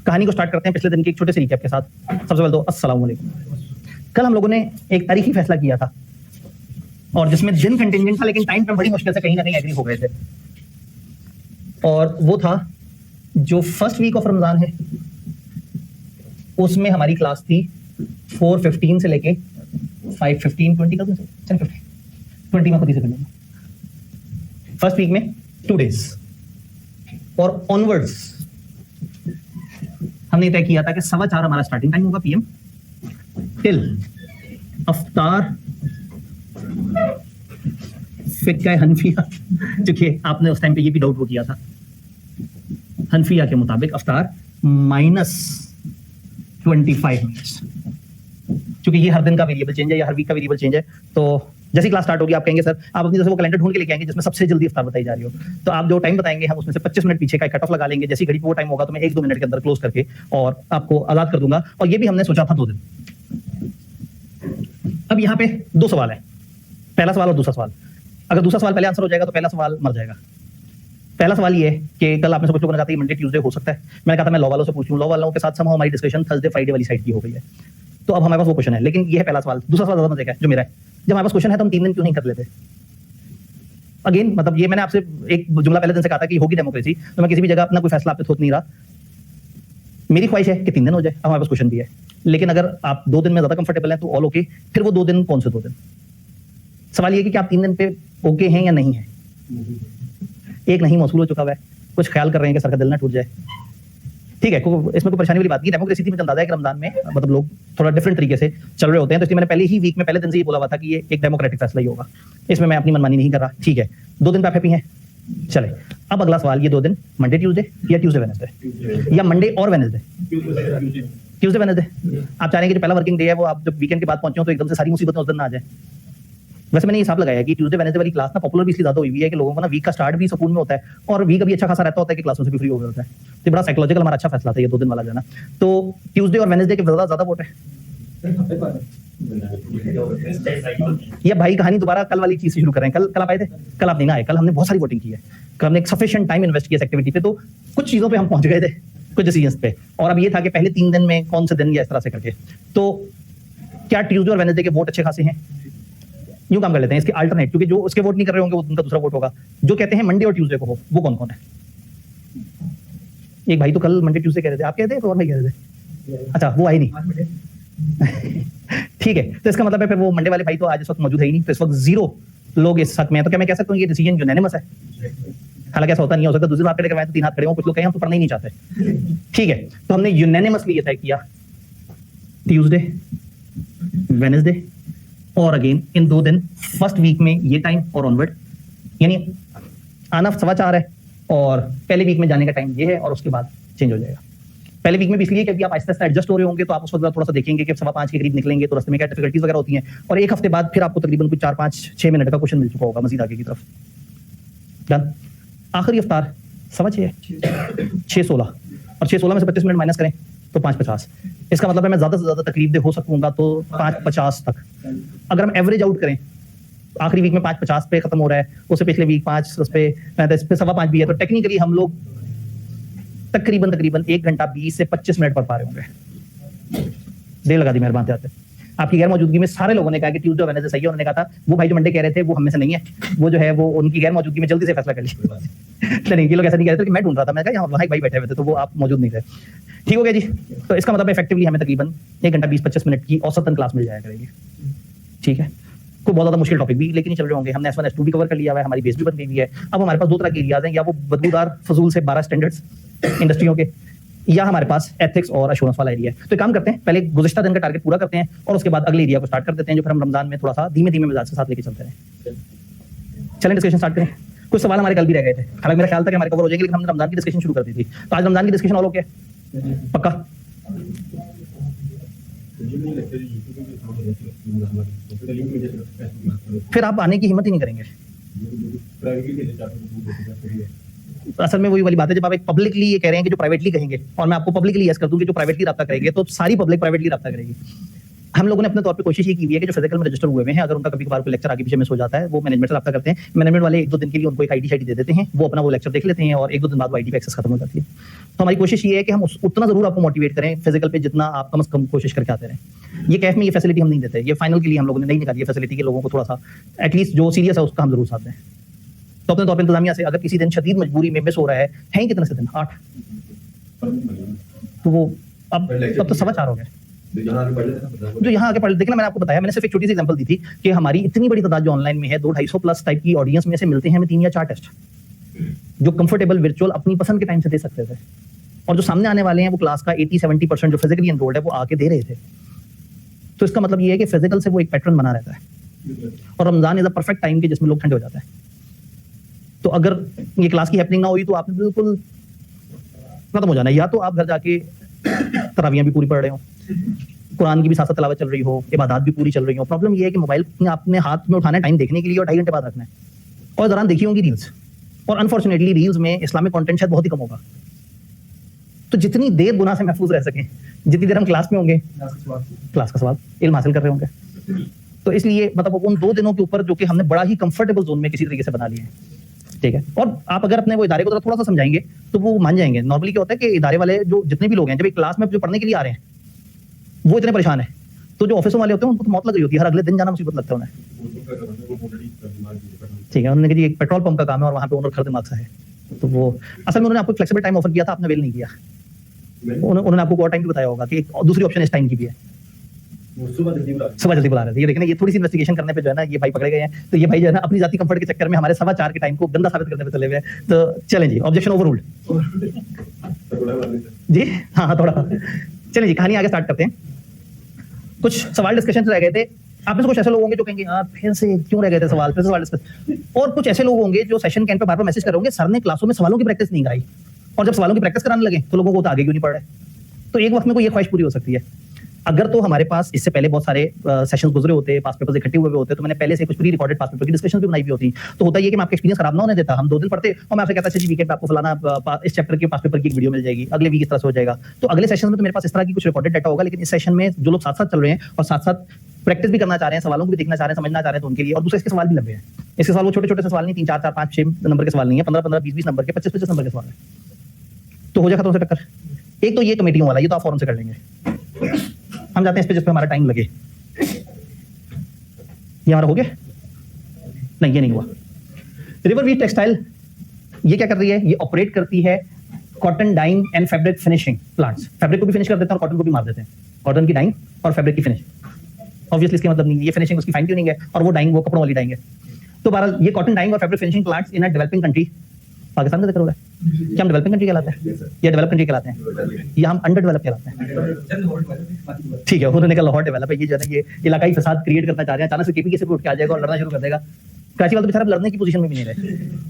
कहानी को स्टार्ट करते हैं पिछले दिन की एक छोटे से रिकैप के साथ। सबसे पहले तो अस्सलाम वालेकुम। कल हम लोगों ने एक तारीखी फैसला किया था और जिसमें दिन कंटिंजेंट था, लेकिन टाइम पे बड़ी मुश्किल से कहीं ना कहीं एग्री हो गए थे, और वो था जो फर्स्ट वीक ऑफ रमजान है उसमें हमारी क्लास थी 4:15 से लेके 5:15 20 का 20 में खुद ही से कर लेंगे। फर्स्ट वीक में 2 डेज और ऑनवर्ड्स हमने तय किया था कि 4:15 हमारा स्टार्टिंग टाइम होगा पीएम टिल अफ्तार फिक्का हनफिया, क्योंकि आपने उस टाइम पे ये भी डाउट वो किया था, हनफिया के मुताबिक अफ्तार -25 मिनट्स, क्योंकि ये हर दिन का वेरिएबल चेंज है या हर वीक का वेरिएबल चेंज है। तो जैसी क्लास स्टार्ट होगी आप कहेंगे सर आप अपनी तरफ से वो कैलेंडर ढूंढ के लेके आएंगे जिसमें सबसे जल्दी अफ्तार बताई जा रही हो, तो आप जो टाइम बताएंगे हम उसमें से 25 मिनट पीछे का कट ऑफ लगा लेंगे। जैसी घड़ी पे वो टाइम होगा तो मैं 1-2 मिनट के अंदर क्लोज करके और आपको आजाद कर दूंगा। और ये भी हमने सोचा था 2 दिन। अब यहाँ पे 2 सवाल है, पहला सवाल और दूसरा सवाल। अगर दूसरा सवाल पहले आंसर हो जाएगा तो पहला सवाल मर जाएगा। पहला सवाल ये है कि कल आपने से कुछ लोगों ने कहा था मंडे ट्यूसडे हो सकता है, मैंने कहा था मैं लॉ वालों से पूछूं, लॉ वालों के साथ सम हमारी डिस्कशन थर्सडे फ्राइडे वाली साइड की हो गई है, तो अब हमारे पास वो क्वेश्चन है। लेकिन ये है पहला सवाल। दूसरा सवाल ज्यादा मजे का है जो मेरा है, जब हमारे पास क्वेश्चन है तो हम 3 दिन क्यों नहीं कर लेते? अगेन मतलब ये मैंने आपसे एक जुमला पहले दिन से कहा था कि होगी डेमोक्रेसी, तो मैं किसी भी जगह अपना कोई फैसला आप पे थोप नहीं रहा। मेरी ख्वाहिश है कि 3 दिन हो जाए, अब हमारे पास क्वेश्चन भी है। लेकिन अगर आप 2 दिन में ज्यादा कंफर्टेबल हैं तो ऑल ओके, फिर वो 2 दिन कौन से 2 दिन? सवाल ये कि आप 3 दिन पे ओके हैं या नहीं है। एक नहीं मौसूल हो चुका हुआ है, कुछ ख्याल कर रहे हैं कि सर का दिल ना टूट जाए, ठीक है, इसमें कोई परेशानी वाली बात नहीं। डेमोक्रेसी थी, मुझे अंदाजा है कि रमजान में मतलब लोग थोड़ा डिफरेंट तरीके से चल रहे होते हैं, तो इसलिए मैंने पहले ही वीक में पहले दिन से ये बोला हुआ था कि ये एक डेमोक्रेटिक फैसला ही होगा, इसमें मैं अपनी मनमानी नहीं कर रहा। ठीक है, 2 दिन पे आप हैप्पी हैं? चले, अब अगला सवाल, ये 2 दिन मंडे ट्यूसडे या ट्यूसडे वेडनेसडे या मंडे और वेडनेसडे? Tuesday Wednesday. आप चाह रहे हैं कि जो पहला वर्किंग डे है वो आप जब वीकेंड के बाद पहुंचे हो तो एकदम से सारी मुसीबतें उस दिन ना आ जाए। वैसे मैंने हिसाब लगाया कि ट्यूसडे वेडनेसडे वाली क्लास ना पॉपुलर भी इसलिए ज्यादा हुई है कि लोगों को ना वीक का स्टार्ट भी सुकून में होता है और वीक अभी अच्छा खासा रहता होता है कि क्लासों से भी फ्री हो गया होता है, तो बड़ा साइकोलॉजिकल हमारा अच्छा फैसला था ये 2 दिन वाला जाना। तो ट्यूसडे और वेडनेसडे के ज्यादा वोट है या भाई कहानी दोबारा कल वाली चीज से शुरू कर रहे हैं? कल आप आए थे? कल आप नहीं आए, कल हमने बहुत सारी वोटिंग की है, कल हमने एक सफिशिएंट टाइम इन्वेस्ट किया इस एक्टिविटी पे, तो कुछ चीजों पे हम पहुंच गए थे, कुछ डिसीजंस पे। और अब ये था कि पहले 3 दिन में कौन से दिन या इस तरह से करके, तो क्या ट्यूसडे और वेडनेसडे के वोट अच्छे खासे हैं? यूं काम कर लेते हैं इसके अल्टरनेट, क्योंकि जो उसके वोट नहीं कर रहे होंगे वो उनका दूसरा वोट होगा। जो कहते हैं मंडे और ट्यूसडे को हो, वो कौन कौन है? एक भाई तो कल मंडे ट्यूसडे कह रहे थे, आप कहते हैं और भाई कह रहे थे, अच्छा वो आए नहीं ठीक है, तो इसका मतलब है फिर वो मंडे वाले भाई तो आज इस वक्त मौजूद है ही नहीं, तो इस वक्त 0 लोग इस हक में है। तो क्या मैं कह सकता हूँ ये डिसीजन यूनानिमस है? हालांकि ऐसा होता नहीं हो सकता, दूसरी बात करके तो 3 हाथ खड़े हो, कुछ लोग कहें हम तो पढ़ना ही नहीं चाहते, ठीक है। तो हमने यूनानिमसली ये तय किया ट्यूसडे वेडनेसडे और अगेन इन 2 दिन फर्स्ट वीक में ये टाइम और ऑनवर्ड, यानी आना 4:15 है और पहले वीक में जाने का टाइम ये है और उसके बाद चेंज हो जाएगा। पहले वीक में भी इसलिए कि आप आहिस्ता आहिस्ता एडजस्ट हो रहे होंगे, तो आप उस वक्त थोड़ा सा देखेंगे कि 5:15 के करीब निकलेंगे तो रास्ते में क्या डिफिकल्टीज वगैरह होती हैं, और एक हफ्ते बाद फिर आपको तकरीबन कुछ 4-5-6 मिनट का क्वेश्चन मिल चुका होगा मजीद आगे की तरफ। डन। आखिरी अफ्तार 6:16 और 6:16 में से 25 मिनट माइनस करें तो 5:50। इसका मतलब है मैं ज्यादा से ज्यादा तकलीफ दे हो सकूंगा तो 5:50 तक। अगर हम एवरेज आउट करें, आखिरी वीक में 5:50 पे खत्म हो रहा है, उससे पिछले वीक 5 उस पे 5:15 भी है, तो टेक्निकली हम लोग तकरीबन 1 घंटा 20 से 25 मिनट पढ़ पा रहे होंगे। देर लगा दी मेहरबान आते। आपकी गैर मौजूदगी में सारे लोगों ने कहा कि ट्यूसडे और वेडनेसडे सही है। उन्होंने कहा था वो भाई जो मंडे कह रहे थे वो हम में से नहीं है, वो जो है वो उनकी गैर मौजूदगी में जल्दी से फैसला कर लिया नहीं, ये लोग ऐसा नहीं कह रहे थे कि मैं ढूंढ रहा था, मैंने कहा वहाँ भाई बैठे हुए थे तो वो आप मौजूद नहीं थे। ठीक हो गया जी। तो इसका मतलब इफेक्टिवली हमें तकरीबन 1 घंटा 20-25 मिनट की औसतन क्लास मिल जाया करेगी, ठीक है। कोई बहुत ज्यादा मुश्किल टॉपिक भी लेकिन नहीं चल रहे होंगे, हमने S1 S2 भी कवर कर लिया हुआ है, हमारी बेस भी बन गई है। अब हमारे पास 2 तरह के एरियाज हैं, या वो बदबूदार फजूल से 12 स्टैंडर्ड्स इंडस्ट्रियों के, या हमारे पास एथिक्स और एश्योरेंस वाला एरिया है। तो काम करते हैं, पहले गुज़िश्ता दिन का टारगेट पूरा करते हैं और उसके बाद अगले एरिया को स्टार्ट कर देते हैं, जो फिर हम रमजान में थोड़ा सा धीमे धीमे मिजाज के साथ लेके चलते हैं। चलें डिस्कशन स्टार्ट करें। कुछ सवाल हमारे कल भी रह गए थे, हालांकि मेरा ख्याल था कि हमारे कवर हो जाएंगे, लेकिन हमने रमजान की डिस्कशन शुरू कर दी थी, तो आज रमजान की डिस्कशन ऑल ओके पक्का? फिर आप आने की हिम्मत ही नहीं करेंगे। असल में वही वाली बात है, जब आप एक पब्लिकली ये कह रहे हैं कि जो प्राइवेटली कहेंगे, और मैं आपको पब्लिकली यस कर दूं कि जो प्राइवेटली रब्ता करेंगे, तो सारी पब्लिक प्राइवेटली रब्ता करेगी। हम लोगों ने अपने तौर पे कोशिश ये की हुई है कि जो फिजिकल में रजिस्टर हुए हैं, अगर उनका कभी कभार कोई लेक्चर आगे पीछे मिस हो जाता है, वो मैनेजमेंट से रब्ता करते हैं। मैनेजमेंट वाले 1-2 दिन के लिए उनको एक आईडी शाईडी दे देते हैं, वो अपना वो लेक्चर देख लेते हैं और 1-2 दिन बाद वो आईडी पे एक्सेस खत्म हो जाती है। तो हमारी कोशिश ये है कि हम उतना जरूर आपको मोटिवेट करें फिजिकल पे जितना आप कम से कम कोशिश करके आते रहें। ये कैफ में ये फैसिलिटी हम नहीं देते, ये फाइनल के लिए हम लोगों ने नहीं निकाली है फैसिलिटी, के लोगों को थोड़ा सा एटलीस्ट जो सीरियस है उसका हम जरूर साथ दें। तो अपने तौर पर इंतजामिया से अगर किसी दिन शदीद मजबूरी में मिस हो रहा है कितने से दिन 8, तो वो अब तब तो 4:15 हो गए। जो यहाँ आके पढ़ देखना, मैंने आपको बताया, मैंने सिर्फ एक छोटी सी एग्जांपल दी थी कि हमारी इतनी बड़ी तादाद जो ऑनलाइन में है, 200-250 प्लस टाइप की ऑडियंस में से मिलते हैं हमें 3 या 4 टेस्ट जो कंफर्टेबल वर्चुअल अपनी पसंद के टाइम से दे सकते थे, और जो सामने आने वाले हैं वो क्लास का 80-70% जो फिजिकली एनरोल्ड है वो आके दे रहे थे। तो इसका मतलब ये है कि फिजिकल से वो एक पैटर्न बना रहता है, और Ramzan is a perfect time के जिसमें लोग ठंडे हो जाते हैं। तो अगर ये क्लास की हैपनिंग ना हुई तो आपने बिल्कुल खत्म हो जाना है। या तो आप घर जाके तरावियां भी पूरी पढ़ रहे हो, कुरान की भी साथ साथ तिलावत चल रही हो, इबादत भी पूरी चल रही हो। प्रॉब्लम ये है कि मोबाइल आपने हाथ में उठाना है टाइम देखने के लिए और 2.5 घंटे बाद रखना है, और दौरान देखी होंगी रील्स, और अनफॉर्चुनेटली रील्स में इस्लामिक कंटेंट शायद बहुत ही कम होगा। तो जितनी देर गुनाह से महफूज रह सकें, जितनी देर हम क्लास में होंगे, क्लास का सवाल इल्म हासिल कर रहे होंगे, तो इसलिए मतलब उन 2 दिनों के ऊपर जो कि हमने बड़ा ही कंफर्टेबल जोन में किसी तरीके से बना लिए हैं, ठीक है। और आप अगर अपने वो इदारे को थोड़ा सा समझाएंगे तो वो मान जाएंगे। नॉर्मली क्या होता है कि इदारे वाले जो जितने भी लोग हैं, जब एक क्लास में जो पढ़ने के लिए आ रहे हैं वो इतने परेशान है, तो जो ऑफिसों वाले होते हैं उनको तो मौत लग रही होती है, हर अगले दिन जाना मुसीबत लगता है उन्हें, ठीक है। उन्होंने कहा जी एक पेट्रोल पंप का काम है और वहाँ पे ओनर खर दिमाग सा है, तो वो असल में उन्होंने आपको फ्लेक्सिबल टाइम ऑफर किया था, आपने वेल नहीं किया। उन्होंने आपको और टाइम भी बताया होगा कि दूसरी ऑप्शन इस टाइम की भी है, सुबह जल्दी बुला रहे थे। ये देखना, ये थोड़ी सी इन्वेस्टिगेशन करने पे जो है ना ये भाई पकड़े गए हैं, तो ये भाई जो है ना अपनी जाती कंफर्ट के चक्कर में हमारे 4:15 के टाइम को गंदा साबित करने पे चले हुए हैं। तो चलें जी, ऑब्जेक्शन ओवररूल्ड जी। हाँ थोड़ा, चलिए जी कहानी आगे स्टार्ट करते हैं। कुछ सवाल डिस्कशन रह गए थे। आप में से कुछ ऐसे लोग होंगे जो कहेंगे यार फिर से क्यों रह गए थे सवाल, फिर से सवाल डिस्कस, और कुछ ऐसे लोग होंगे जो सेशन कैंप पे बार बार मैसेज कर रहे होंगे सर ने क्लासों में सवालों की प्रैक्टिस नहीं कराई, और जब सवालों की प्रैक्टिस कराने लगे तो लोगों को तो आगे क्यों नहीं पढ़ रहे। तो एक वक्त में कोई ये ख्वाहिश पूरी हो सकती है, अगर तो हमारे पास इससे पहले बहुत सारे सेशंस गुजरे होते, पास पेपर्स इकट्ठे हुए होते, तो मैंने पहले से कुछ प्री रिकॉर्डेड पास पेपर की डिस्कशन भी बनाई हुई होती। तो होता ये कि मैं आपका एक्सपीरियंस खराब ना होने देता, हम 2 दिन पढ़ते और मैं आपसे कहता जी वीकेंड पे आपको फलाना इस चैप्टर के पास पेपर की एक वीडियो मिल जाएगी, अगले वीक इस तरह से हो जाएगा। तो अगले सेशन में तो मेरे पास इस तरह की कुछ रिकॉर्डेड डाटा होगा, लेकिन इस सेशन में जो लोग साथ साथ चल रहे हैं और साथ साथ प्रैक्टिस भी करना चाह रहे हैं, सवालों को भी देखना चाह रहे हैं, समझना चाह रहे हैं, तो उनके लिए। और दूसरे इसके सवाल भी लंबे हैं, इसके सवाल वो छोटे छोटे सवाल नहीं, 3-4, 5-6 नंबर के सवाल नहीं है, 15-15, 20-20 नंबर के, 25-25 नंबर के सवाल है। तो हो जाएगा खत्म से टक्कर। एक तो ये कमेटियों वाला, ये तो आप फौरन से कर लेंगे। हम जाते हैं इस पे जिस पे हमारा टाइम लगे। ये हमारा हो गया? नहीं ये नहीं हुआ। रिवर वीव टेक्सटाइल ये क्या कर रही है? ये ऑपरेट करती है cotton dyeing and fabric finishing plants. Fabric को भी फिनिश कर देते हैं और कॉटन को भी मार देते हैं। कॉटन की डाइंग और फैब्रिक की फिनिशिंग, ऑब्वियसली इसका मतलब नहीं है, ये फिनिशिंग उसकी फाइन ट्यूनिंग है और वो डाइंग वो कपड़ों वाली डाइंग है। तो बहरहाल ये कॉटन डाइंग और fabric finishing plants in a developing country, Pakistan का जिक्र हो रहा है, क्या हम डेवलपिंग कंट्री कहलाते हैं या डेवलप कंट्री कहलाते हैं, या हम अंडर डेवलप कहलाते हैं? ठीक है, उन्होंने कहा लाहौर डेवलप है। ये जो है ये इलाकाई फसाद क्रिएट करना चाह रहे हैं, अचानक से केपी से उठ के आ जाएगा और लड़ना शुरू कर देगा। कराची वाले तो बेचारा लड़ने की पोजीशन में भी नहीं रहे,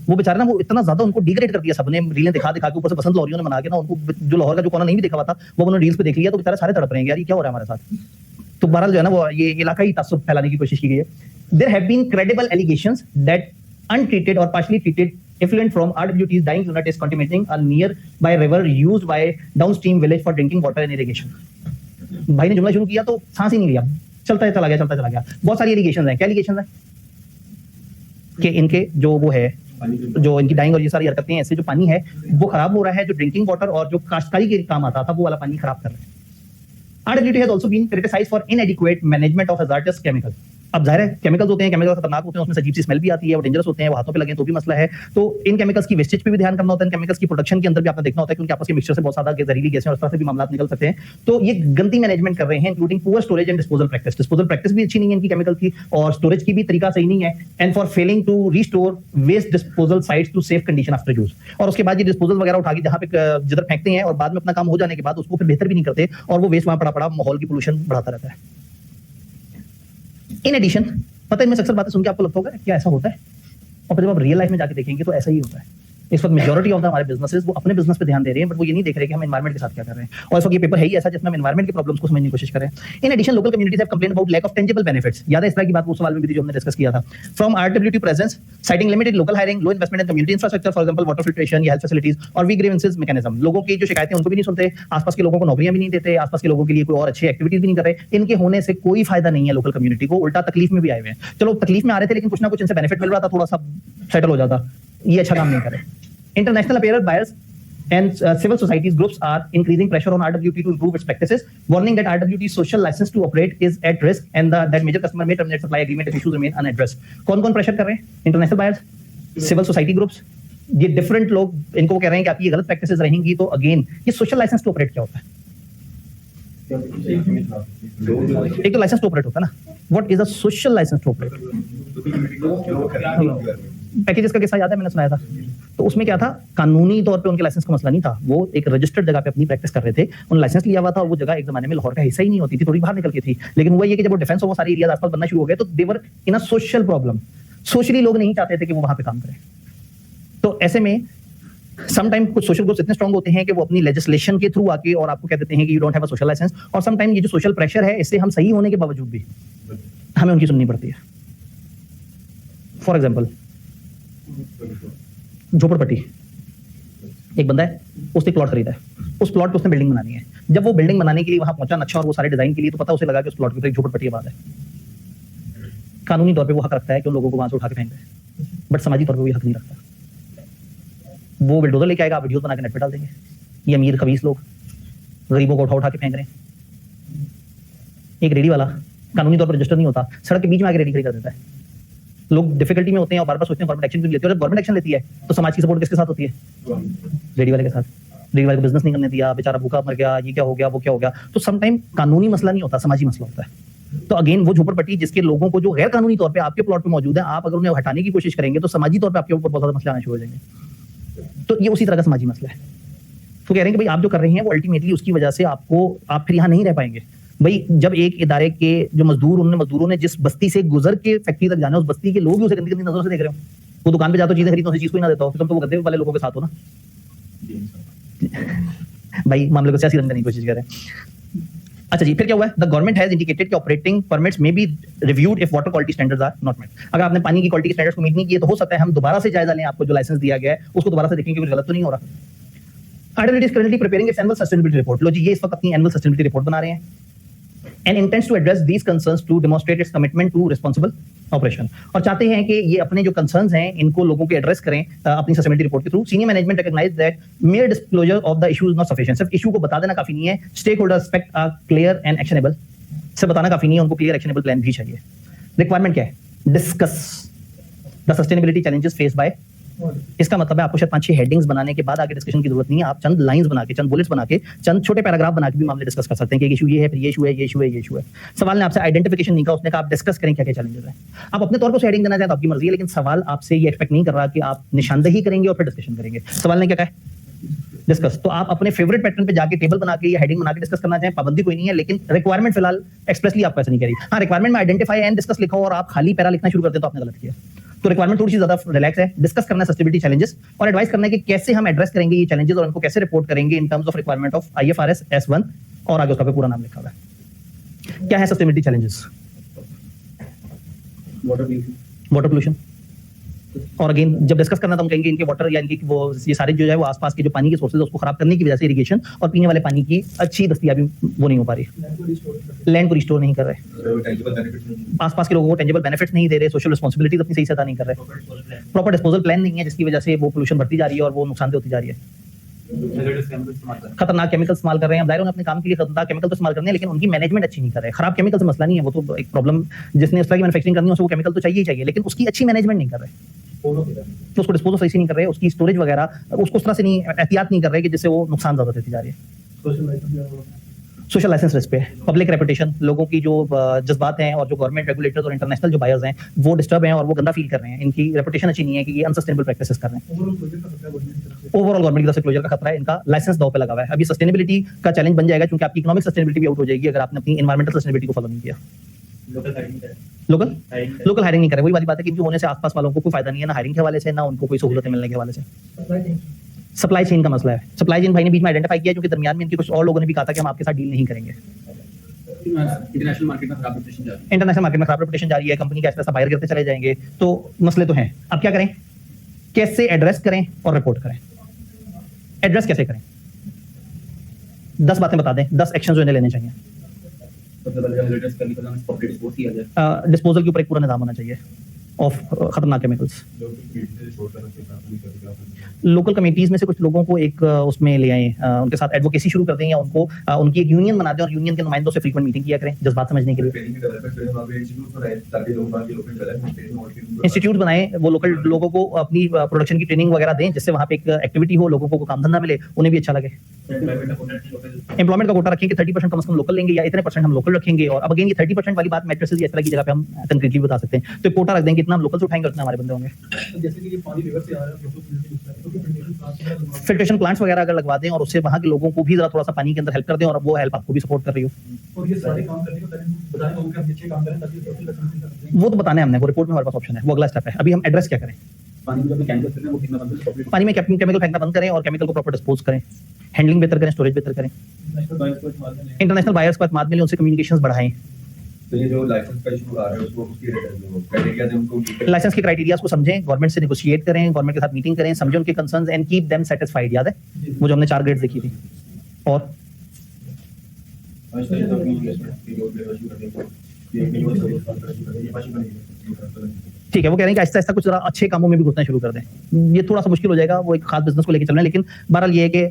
वो बेचारा ना वो इतना ज्यादा उनको डिग्रेड कर दिया सबने, रीलें दिखा दिखा के, ऊपर से बसंत लॉरियों ने बना के ना उनको, जो लाहौर का जो कोना नहीं भी देखा हुआ था वो उन्होंने रील्स पे देख लिया, तो बेचारे सारे तड़प रहे हैं यार ये क्या हो रहा है हमारे साथ। तो बहरहाल जो है ना वो ये इलाकाई तासुब फैलाने की कोशिश की गई है। There have been credible allegations that untreated or partially treated effluent from RWT's dying unit is contaminating a nearby river used by downstream village for drinking water and irrigation। भाई ने जुमला शुरू किया तो सांस ही नहीं लिया, चलता चला गया। बहुत सारी एलिगेशंस हैं। क्या एलिगेशंस हैं? कि इनके जो वो है, जो इनकी डाइंग और ये सारी हरकतें हैं, ऐसे जो पानी है वो खराब हो रहा है, जो ड्रिंकिंग वाटर और जो काश्तकारी के काम आता था वो वाला पानी खराब कर रहे हैं। RWT has also been criticized for inadequate management of hazardous chemicals। अब जाहिर है केमिकल्स होते हैं, केमिकल्स खतरनाक होते हैं, उसमें अजीब सी स्मेल भी आती है, वो डेंजरस होते हैं, वो हाथों पे लगे तो भी मसला है। तो इन केमिकल्स की वेस्टेज पे भी ध्यान करना होता है, इन केमिकल्स की प्रोडक्शन के अंदर भी आपने देखना होता है, क्योंकि आपस के मिक्सचर से बहुत ज्यादा जहरीली गैसें और इस तरह से भी मामला निकल सकते हैं। तो ये गंदी मैनेजमेंट कर रहे हैं, including poor storage and disposal practice. Disposal practice भी अच्छी नहीं है इनकी केमिकल की, और स्टोरेज की भी तरीका सही नहीं है, and for failing to restore waste disposal sites to safe condition after use. और उसके बाद ये डिस्पोजल वगैरह उठा के जहां पे जिधर फेंकते हैं और बाद में अपना काम हो जाने के बाद उसको फिर बेहतर भी नहीं करते, और वो वेस्ट वहां पड़ा माहौल की पोल्यूशन बढ़ाता रहता है। इन एडिशन, पता है इनमें अक्सर बातें सुन के आपको लगता होगा क्या ऐसा होता है, और फिर जब आप रियल लाइफ में जाके देखेंगे तो ऐसा ही होता है। इस वक्त मेजॉरिटी ऑफ द हमारे बिजनेसेस वो अपने बिजनेस पे ध्यान दे रहे हैं, बट वो ये नहीं देख रहे कि हम एनवायरमेंट के साथ क्या कर रहे हैं। और इस वक्त ये पेपर है ही ऐसा जिसमें हम एनवायरमेंट के प्रॉब्लम्स को समझने की कोशिश करें। In addition local communities have complaint about lack of tangible benefits. याद है इस तरह की बात वो सवाल में भी थी जो हमने डिस्कस किया था। From RWT presence siting limited local hiring, low investment in community infrastructure, for example water filtration या हेल्थ फैसिलिटीज, और वीक ग्रीवेंसेस मैकेनिज्म। लोगों की जो शिकायतें उनको भी नहीं सुनते, आसपास के लोगों को नौकरियां भी नहीं देते, आसपास के लोगों के लिए कोई और अच्छी एक्टिविटीज भी नहीं कर रहे। इनके होने से कोई फायदा नहीं है लोकल कम्युनिटी को, उल्टा तकलीफ में भी आए हुए हैं। चलो तकलीफ में आ रहे थे लेकिन कुछ ना कुछ इनसे बेनिफिट मिल रहा था, थोड़ा सा सेटल हो जाता। ये अच्छा काम नहीं करे। International apparel buyers and civil societies groups are increasing pressure on RWT to improve its practices, warning that RWT's social license to operate is at risk and that major customer may terminate supply agreement if issues remain unaddressed. कौन-कौन pressure कर रहे हैं? International buyers, civil society groups, ये different लोग इनको कह रहे हैं कि आपकी ये गलत प्रैक्टिसेस रहेंगी। तो अगेन ये सोशल लाइसेंस टू ऑपरेट क्या होता है? एक तो लाइसेंस टू ऑपरेट होता है ना, what is a social license to operate? Packages का किस्सा याद है, मैंने सुनाया था। तो उसमें क्या था, कानूनी तौर पे उनके लाइसेंस का मसला नहीं था, वो एक रजिस्टर्ड जगह पे अपनी प्रैक्टिस कर रहे थे, उन्होंने लाइसेंस लिया हुआ था और वो जगह एक जमाने में लाहौर का हिस्सा ही नहीं होती थी, थोड़ी बाहर निकल के थी। लेकिन हुआ ये कि जब वो डिफेंस और वो सारी एरियाज आसपास बनना शुरू हो गए तो देवर इन अ सोशल प्रॉब्लम। सोशली लोग नहीं चाहते थे कि वो वहां पे काम करें। तो ऐसे में समटाइम कुछ सोशल ग्रुप्स इतने स्ट्रांग होते हैं कि वो अपनी लेजिस्लेशन के थ्रू आके और आपको कह देते हैं कि you don't have a social license. और समटाइम ये जो सोशल प्रेशर है इससे हम सही होने के बावजूद भी हमें उनकी सुननी पड़ती है। फॉर एग्जाम्पल झोपड़पट्टी, एक बंदा है, उसने प्लॉट खरीदा है, उस प्लॉट पे उसने बिल्डिंग बनानी है। जब वो बिल्डिंग बनाने के लिए वहां पहुंचा नक्शा और वो सारे डिजाइन के लिए, तो पता उसे लगा कि उस प्लॉट के ऊपर एक झोपड़पट्टी आबाद है। कानूनी तौर पे वो हक रखता है कि उन लोगों को वहां से उठा के फेंक दे, बट समाजी तौर पे वो हक नहीं रखता। वो बिल्डोजर लेके आएगा, वीडियो बना के नेट पे डाल देंगे। ये अमीर खबीस लोग गरीबों को उठा के फेंक रहे हैं। एक रेडी वाला कानूनी तौर पर रजिस्टर नहीं होता, सड़क के बीच में आके रेडी खड़ी कर देता है। लोग डिफिकल्टी में होते हैं और बार बार सोचते हैं गवर्नमेंट एक्शन क्यों लेती है। और जब गवर्नमेंट एक्शन लेती है तो समाज की सपोर्ट किसके साथ होती है? रेडी वाले के साथ। रेडी वाले को बिजनेस नहीं करने दिया, बेचारा भूखा मर गया, ये क्या हो गया, वो क्या हो गया। तो समटाइम कानूनी मसला नहीं होता, समाजी मसला होता है। तो अगेन वो झोपड़पट्टी जिसके लोगों को जो गैर कानूनी तौर पे आपके प्लॉट पे मौजूद है, आप अगर उन्हें हटाने की कोशिश करेंगे तो समाजी तौर पे आपके ऊपर बहुत ज्यादा मसला आना शुरू हो जाएंगे। तो ये उसी तरह का समाजी मसला है। तो कह रहे हैं कि भाई आप जो कर रहे हैं वो अल्टीमेटली उसकी वजह से आप फिर यहाँ नहीं रह पाएंगे। भाई जब एक इदारे के जो मजदूरों ने जिस बस्ती से गुजर के फैक्ट्री तक जाना, उस बस्ती के लोग ही उसे गंदी नजरों से देख रहे हो। वो दुकान पे जाते हो चीजें खरीदते हो, उस चीज को ही ना देता हो, फिर तुम तो वो गद्दे वाले लोगों के साथ हो ना। भाई मामले को सियासी रंग करने की कोशिश कर रहे हैं। अच्छा जी, फिर क्या हुआ है? द गवर्नमेंट हैज इंडिकेटेड कि operating permits may be reviewed if water quality standards are not met. अगर आपने पानी की क्वालिटी के स्टैंडर्ड्स को मीट नहीं किए तो हो सकता है हम दोबारा से जायजा लें, आपको जो लाइसेंस दिया गया है उसको दोबारा से देखें कि कुछ गलत तो नहीं हो रहा। RWT is currently preparing its annual sustainability report। लो जी, ये इस वक्त अपनी एनुअल सस्टेनेबिलिटी रिपोर्ट बना रहे हैं and intends to address these concerns to demonstrate its commitment to responsible operation। और चाहते हैं कि ये अपने जो concerns हैं इनको लोगों के एड्रेस करें अपनी सस्टेनेबिलिटी रिपोर्ट के through. Senior management recognise that mere disclosure of the issue is not sufficient। सिर्फ इशू को बता देना काफी नहीं है, stakeholder expect a clear and actionable. सिर्फ बताना काफी नहीं है, उनको क्लियर एक्शनेबल प्लान भी चाहिए। रिक्वायरमेंट क्या है? Discuss the sustainability challenges face by. इसका मतलब है आपको शायद 5-6 हेडिंग्स बनाने के बाद आगे डिस्कशन की जरूरत नहीं है। आप चंद लाइंस बना के, चंद बुलेट्स बना के, चंद छोटे पैराग्राफ बना के भी मामले डिस्कस कर सकते हैं कि इशू ये है, फिर ये इशू है, ये इशू है, ये इशू है। सवाल ने आपसे आइडेंटिफिकेशन नहीं कहा, उसने कहा आप डिस्कस करें क्या क्या चैलेंजेस हैं। आप अपने तौर पर हेडिंग देना चाहें तो आपकी मर्जी है, लेकिन सवाल आपसे ये एक्सपेक्ट नहीं कर रहा कि आप निशानदेही करेंगे और फिर डिस्कशन करेंगे। सवाल ने क्या कहा है? डिस्कस। तो आप अपने फेवरेट पैटर्न पे जाके टेबल बना के या हेडिंग बना के डिस्कस करना चाहें, पाबंदी कोई नहीं है, लेकिन रिक्वायरमेंट फिलहाल एक्सप्रेसली आपको ऐसा नहीं कह रही। हाँ, रिक्वायरमेंट में आइडेंटिफाई एंड डिस्कस लिखा और आप खाली पैरा लिखना शुरू कर दें तो आपने गलत किया। तो रिक्वायरमेंट थोड़ी सी ज्यादा रिलैक्स है, डिस्कस करना है सस्टेनेबिलिटी चैलेंजेस और एडवाइस करना है कि कैसे हम एड्रेस करेंगे ये चैलेंजेस और इनको कैसे रिपोर्ट करेंगे in terms of requirement of IFRS S1 और आगे उसका पूरा नाम लिखा हुआ है। क्या है सस्टेनेबिलिटी चैलेंजेस? Water pollution. और अगेन जब डिस्कस करना तो हम कहेंगे इनके वाटर या इनकी वो ये सारे जो है वो आसपास के जो पानी के सोर्सेज उसको खराब करने की वजह से इरिगेशन और पीने वाले पानी की अच्छी दस्तयाबी वो नहीं हो पा रही, लैंड को रिस्टोर नहीं कर रहे, आसपास के लोगों को टेंजिबल बेनिफिट्स नहीं दे रहे, सोशल रिस्पांसिबिलिटीज अपनी सही से अदा नहीं कर रहे, प्रॉपर डिस्पोजल प्लान नहीं है जिसकी वजह से वो पोल्यूशन बढ़ती जा रही है और वो नुकसानदेह होती जा रही है। खतरनाक केमिकल इस्तेमाल कर रहे हैं, अपने काम के लिए खतरनाक केमिकल तो इस्तेमाल करने हैं लेकिन उनकी मैनेजमेंट अच्छी नहीं कर रहे। खराब केमिकल से मसला नहीं है, वो तो एक प्रॉब्लम जिसने उस तरह की मैन्युफैक्चरिंग करनी है उसको वो केमिकल तो चाहिए ही चाहिए, लेकिन उसकी अच्छी मैनेजमेट नहीं कर रहे, तो उसको डिस्पोज सही से नहीं कर रहे, उसकी स्टोरेज वगैरह उसको उस तरह से नहीं एहतियात नहीं कर रहे कि जिससे वो नुकसान ज्यादा देती जा रही है। सोशल लाइसेंस रिस्क पे, पब्लिक रेपुटेशन, लोगों की जो जज्बात हैं और जो गवर्नमेंट रेगुलेटर्स और इंटरनेशनल जो बायर्स हैं वो डिस्टर्ब हैं और वो गंदा फील कर रहे हैं, इनकी रेपुटेशन अच्छी नहीं है कि ये अनसस्टेनेबल प्रैक्टिसेस कर रहे हैं। ओवरऑल गवर्नमेंट की तरफ से क्लोजर का खतरा है, इनका लाइसेंस दांव पे लगा हुआ है। अभी सस्टेनेबिलिटी का चैलेंज बन जाएगा क्योंकि आपकी इकोनॉमिक सस्टेनेबिलिटी भी आउट हो जाएगी अगर आपने अपनी एनवायरमेंटल सस्टेनेबिलिटी को फॉलो नहीं किया। लोकल हायरिंग नहीं करे। वही वाली बात है कि इनके होने से आसपास वालों को कोई फायदा नहीं है, ना हायरिंग के हवाले से, ना उनको कोई सहूलतें मिलने के हवाले से। सप्लाई चेन का मसला है। सप्लाई चेन भाई ने बीच में आइडेंटिफाई किया, क्योंकि दरमियान में इनके कुछ और लोगों ने भी कहा था कि हम आपके साथ डील नहीं करेंगे। इंटरनेशनल मार्केट में खराब रेपुटेशन जा रही है, कंपनी का ऐसा बाहर करते चले जाएंगे, तो मसले तो हैं। अब क्या करें, कैसे एड्रेस करें और रिपोर्ट करें? एड्रेस कैसे करें? 10 बातें बता दें, 10 एक्शन जो इन्हें लेने चाहिए। डिस्पोजल के ऊपर एक पूरा निजाम होना चाहिए ऑफ खतरनाक केमिकल्स। लोकल कमेटीज में से कुछ लोगों को एक उसमें ले आए, उनके साथ एडवोकेसी शुरू कर दें, या उनको उनकी एक यूनियन बना दें और यूनियन के नुमाइंदों से फ्रीक्वेंट मीटिंग किया करें जज्बात समझने के लिए। इंस्टीट्यूट बनाएं, वो लोकल लोगों को अपनी प्रोडक्शन की ट्रेनिंग वगैरह दें, जिससे वहाँ पे एक एक्टिविटी हो, लोगों को काम धंधा मिले, उन्हें भी अच्छा लगे। एम्प्लॉयमेंट का कोटा रखें कि 30% कम से कम लोकल लेंगे, या इतने % हम लोकल रखेंगे। और अब अगेन ये 30% वाली बात मैट्रेसेस इस तरह की जगह पे हम कंक्रीटली बता सकते हैं। तो कोटा रख देंगे, इतना हम लोकल से उठाएंगे, उतना हमारे बंदे होंगे। जैसे कि ये पानी रिवर से आ रहा है, फिल्ट्रेशन प्लांट्स वगैरह अगर लगवा दें और उससे वहाँ के लोगों को भी जरा थोड़ा सा पानी के अंदर हेल्प कर दें, और वो हेल्प आपको भी सपोर्ट कर रही हो। और ये सारे काम करने को पहले बताएं लोगों को, हम अच्छे काम करें ताकि वो तो बताना है हमने, वो रिपोर्ट में हमारे पास ऑप्शन है, वो अगला स्टेप है। अभी हम एड्रेस क्या करें? पानी में जो केमिकल फेंकना है वो फेंकना बंद करें, पानी में केमिकल फेंकना बंद करें और केमिकल को प्रॉपर डिस्पोज करें, हैंडलिंग बेहतर करें, स्टोरेज बेहतर करें, इंटरनेशनल बायर्स को एतमाद मिले, उनसे कम्युनिकेशंस बढ़ाएं। तो ये जो लाइसेंस का इशू आ रहा है उसको उसकी क्राइटेरिया दे, उनको लाइसेंस के क्राइटेरियाज को समझें, गवर्नमेंट से नेगोशिएट करें, गवर्नमेंट के साथ मीटिंग करें, समझें उनके concerns and keep them satisfied. याद है वो जो हमने 4 ग्रेड्स देखी थी। और ठीक है, वो कह रहे हैं कि आहिस्ता आहिस्ता कुछ जरा अच्छे कामों में भी घुसना शुरू कर दें। ये थोड़ा सा मुश्किल हो जाएगा, वो एक खास बिजनेस को लेकर चल रहे हैं, लेकिन बहरहाल ये है कि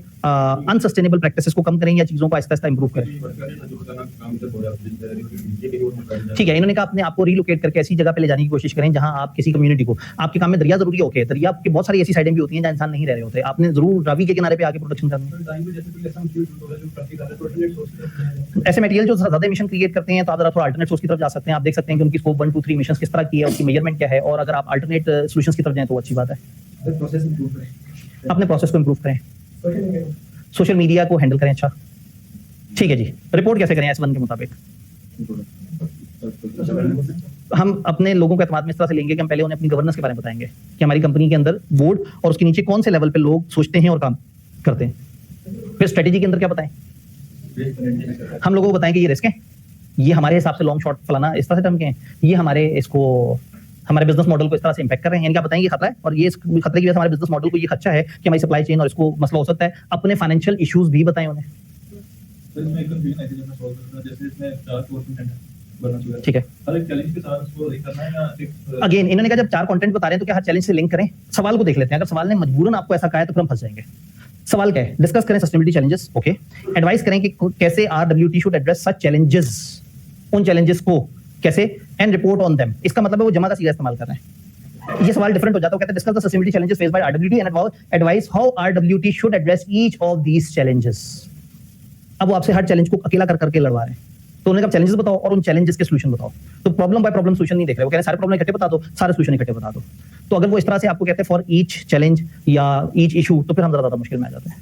अनसस्टेनेबल प्रैक्टिसेस को कम करें या चीज़ों को आहिस्ता आहिस्ता इंप्रूव करें। ठीक है, इन्होंने कहा अपने आप को रिलोकेट करके ऐसी जगह पे ले जाने की कोशिश करें जहां आप किसी कम्युनिटी को, आपके काम में दरिया जरूरी है, ओके, दरिया की बहुत सारी ऐसी साइडें भी होती हैं जहां इंसान नहीं रह रहे होते, आपने जरूर रावी के किनारे पे आके प्रोडक्शन करनी है। ऐसे मटेरियल जो ज्यादा एमिशन क्रिएट करते हैं, तो आप जरा थोड़ा अल्टरनेट सोर्स की तरफ जा सकते हैं। आप देख सकते हैं कि उनकी स्कोप 1, 2, 3 एमिशंस किस तरह की है, उसकी मेजरमेंट क्या है, और अगर आप अल्टरनेट सॉल्यूशंस की तरफ जाएं तो अच्छी बात है। अपने प्रोसेस को इंप्रूव करें, सोशल मीडिया को हैंडल करें। अच्छा ठीक है जी, रिपोर्ट कैसे करें S1 के मुताबिक? हम अपने लोगों के एतमाद में इस तरह से लेंगे कि हम पहले उन्हें अपनी गवर्नेंस के बारे में बताएंगे कि हमारी कंपनी के अंदर बोर्ड और उसके नीचे कौन से लेवल पे लोग सोचते हैं और काम करते हैं। फिर स्ट्रेटेजी के अंदर क्या बताएं? हम लोगों को बताएं कि ये रिस्क है, ये हमारे हिसाब से लॉन्ग शॉर्ट फलाना इस तरह से टर्म के हैं, ये हमारे इसको हमारे बिजनेस मॉडल को इस तरह से इंपैक्ट कर रहे हैं। यानी क्या बताएंगे खतरा है, और ये इस खतरे की वजह से हमारे बिजनेस मॉडल को ये खदशा है कि हमारी सप्लाई चेन और इसको मसला हो सकता है। अपने फाइनेंशियल इश्यूज भी बताएं उन्हें। ठीक है, अगेन इन्होंने कहा जब 4 कंटेंट बता रहे हैं तो क्या हर चैलेंज से लिंक करें। सवाल को देख लेते हैं, अगर सवाल ने मजबूरन आपको ऐसा कहा है तो फिर हम फंस जाएंगे। सवाल क्या है? डिस्कस करें सस्टेनेबिलिटी चैलेंजेस, ओके। एडवाइस करें कि कैसे RWT should address such challenges, उन चैलेंजेस को कैसे, एंड रिपोर्ट ऑन देम। इसका मतलब है वो जमा का सीधा इस्तेमाल कर रहे हैं। ये सवाल डिफरेंट हो जाता है, कहते हैं discuss the sustainability challenges faced by RWT and advice how RWT should address each of these challenges. अब वो आपसे हर चैलेंज को अकेला कर करके लड़वा रहे हैं, तो उन्होंने कहा चैलेंजेस बताओ और उन चैलेंजेस के सॉल्यूशन बताओ। तो प्रॉब्लम बाय प्रॉब्लम सॉल्यूशन नहीं देख रहे, वो कह रहे हैं सारे प्रॉब्लम इकट्ठे बता दो, सारे सॉल्यूशन इकट्ठे बता दो। तो अगर वो इस तरह से आपको कहते हैं फॉर ईच चैलेंज या ईच इशू, तो फिर हम ज्यादा मुश्किल में आ जाते हैं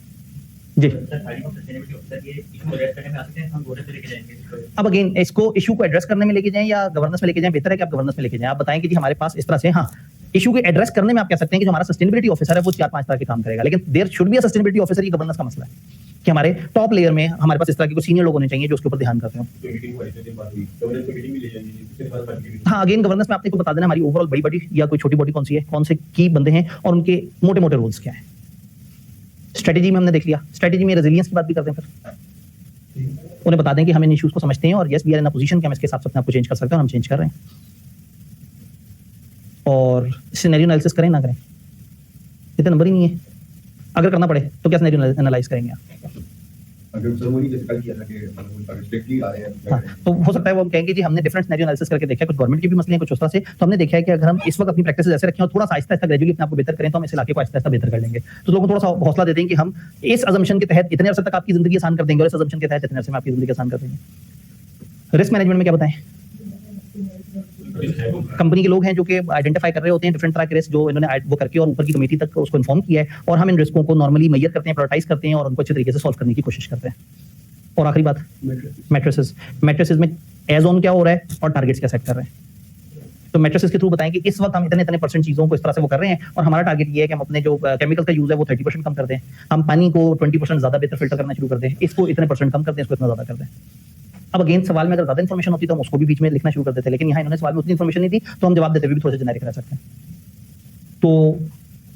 जी। अब अगेन इसको इशू को एड्रेस करने में लेके जाएं या गवर्नेंस में लेके जाएं, बेहतर है कि आप गवर्नेंस में लेके जाएं। आप बताएं कि जी हमारे पास इस तरह से, हाँ इशू के एड्रेस करने में आप कह सकते हैं कि जो हमारा सस्टेनेबिलिटी ऑफिसर है वो 4-5 तरह के काम करेगा, लेकिन there should be a sustainability officer. ये गवर्नेंस का मसला है कि हमारे टॉप लेयर में हमारे पास इस तरह के कुछ सीनियर लोग होने चाहिए जो उसके ऊपर ध्यान करते हो। हाँ, अगेन गवर्नेंस में आपने को बता देना हमारी ओवरऑल बड़ी बॉडी या कोई छोटी बॉडी कौन सी है, कौन से की बंदे हैं और उनके मोटे मोटे रोल्स क्या है। स्ट्रेटेजी में हमने देख लिया, स्ट्रेटेजी में रेजिलियंस की बात भी करते हैं। फिर उन्हें बता दें कि हम इन इश्यूज को समझते हैं और yes we are in a position कि हम इसके हिसाब से अपने आप को चेंज कर सकते हैं, और हम चेंज कर रहे हैं। और सिनेरियो एनालिसिस करें ना करें, इतने नंबर ही नहीं है। अगर करना पड़े तो क्या सिनेरियो एनालाइज करेंगे आप? अगर सेरेमनी जैसे कल किया था कि मतलब स्ट्रिक्टली आ रहे हैं, हाँ, तो हो सकता है वो हम कहेंगे जी हमने डिफरेंट सिनेरियो एनालिसिस करके देखा है, कुछ गवर्नमेंट के भी मसले हैं, कुछ उस तरह से। तो हमने देखा है कि अगर हम इस वक्त अपनी प्रैक्टिस ऐसे रखें और थोड़ा सा आहिस्ता आहिस्ता ग्रेजुअली अपने आप को बेहतर करें, तो हम इस इलाके को आहिस्ता आहिस्ता बेहतर कर लेंगे। तो लोगों को थोड़ा सा हौसला देते हैं कि हम इस अजम्पशन के तहत इतने अरसे तक आपकी जिंदगी आसान कर देंगे और इस अजम्पशन के तहत इतने अरसे में आपकी जिंदगी आसान कर देंगे। रिस्क मैनेजमेंट में क्या बताएं? कंपनी के लोग हैं जो कि आइडेंटिफाई कर रहे होते हैं डिफरेंट तरह के रिस्क, जो इन्होंने वो करके और ऊपर की कमेटी तक उसको इन्फॉर्म किया है, और हम इन रिस्कों को नॉर्मली मेजर करते हैं, प्रायोरिटाइज करते हैं और उनको अच्छे तरीके से सॉल्व करने की कोशिश करते हैं। और आखिरी बात मैट्रिसेस में एज ऑन क्या हो रहा है और टारगेट्स क्या सेट कर रहे हैं। तो मैट्रिसेस के थ्रू बताएं कि इस वक्त हम इतने परसेंट चीजों को इस तरह से वो कर रहे हैं और हमारा टारगेट ये है कि हम अपने जो केमिकल का यूज है वो 30% कम कर दें, हम पानी को 20% ज्यादा बेहतर फिल्टर करना शुरू कर दें, इसको इतने परसेंट कम कर दें, इसको इतना ज्यादा कर दें। अब अगेन सवाल में अगर ज्यादा इन्फॉर्मेशन होती तो हम उसको भी बीच में लिखना शुरू कर देते, लेकिन यहाँ इन्होंने सवाल में उतनी इन्फॉर्मेशन नहीं दी तो हम जवाब देते हुए भी थोड़े से जेनेरिक रह सकते हैं। तो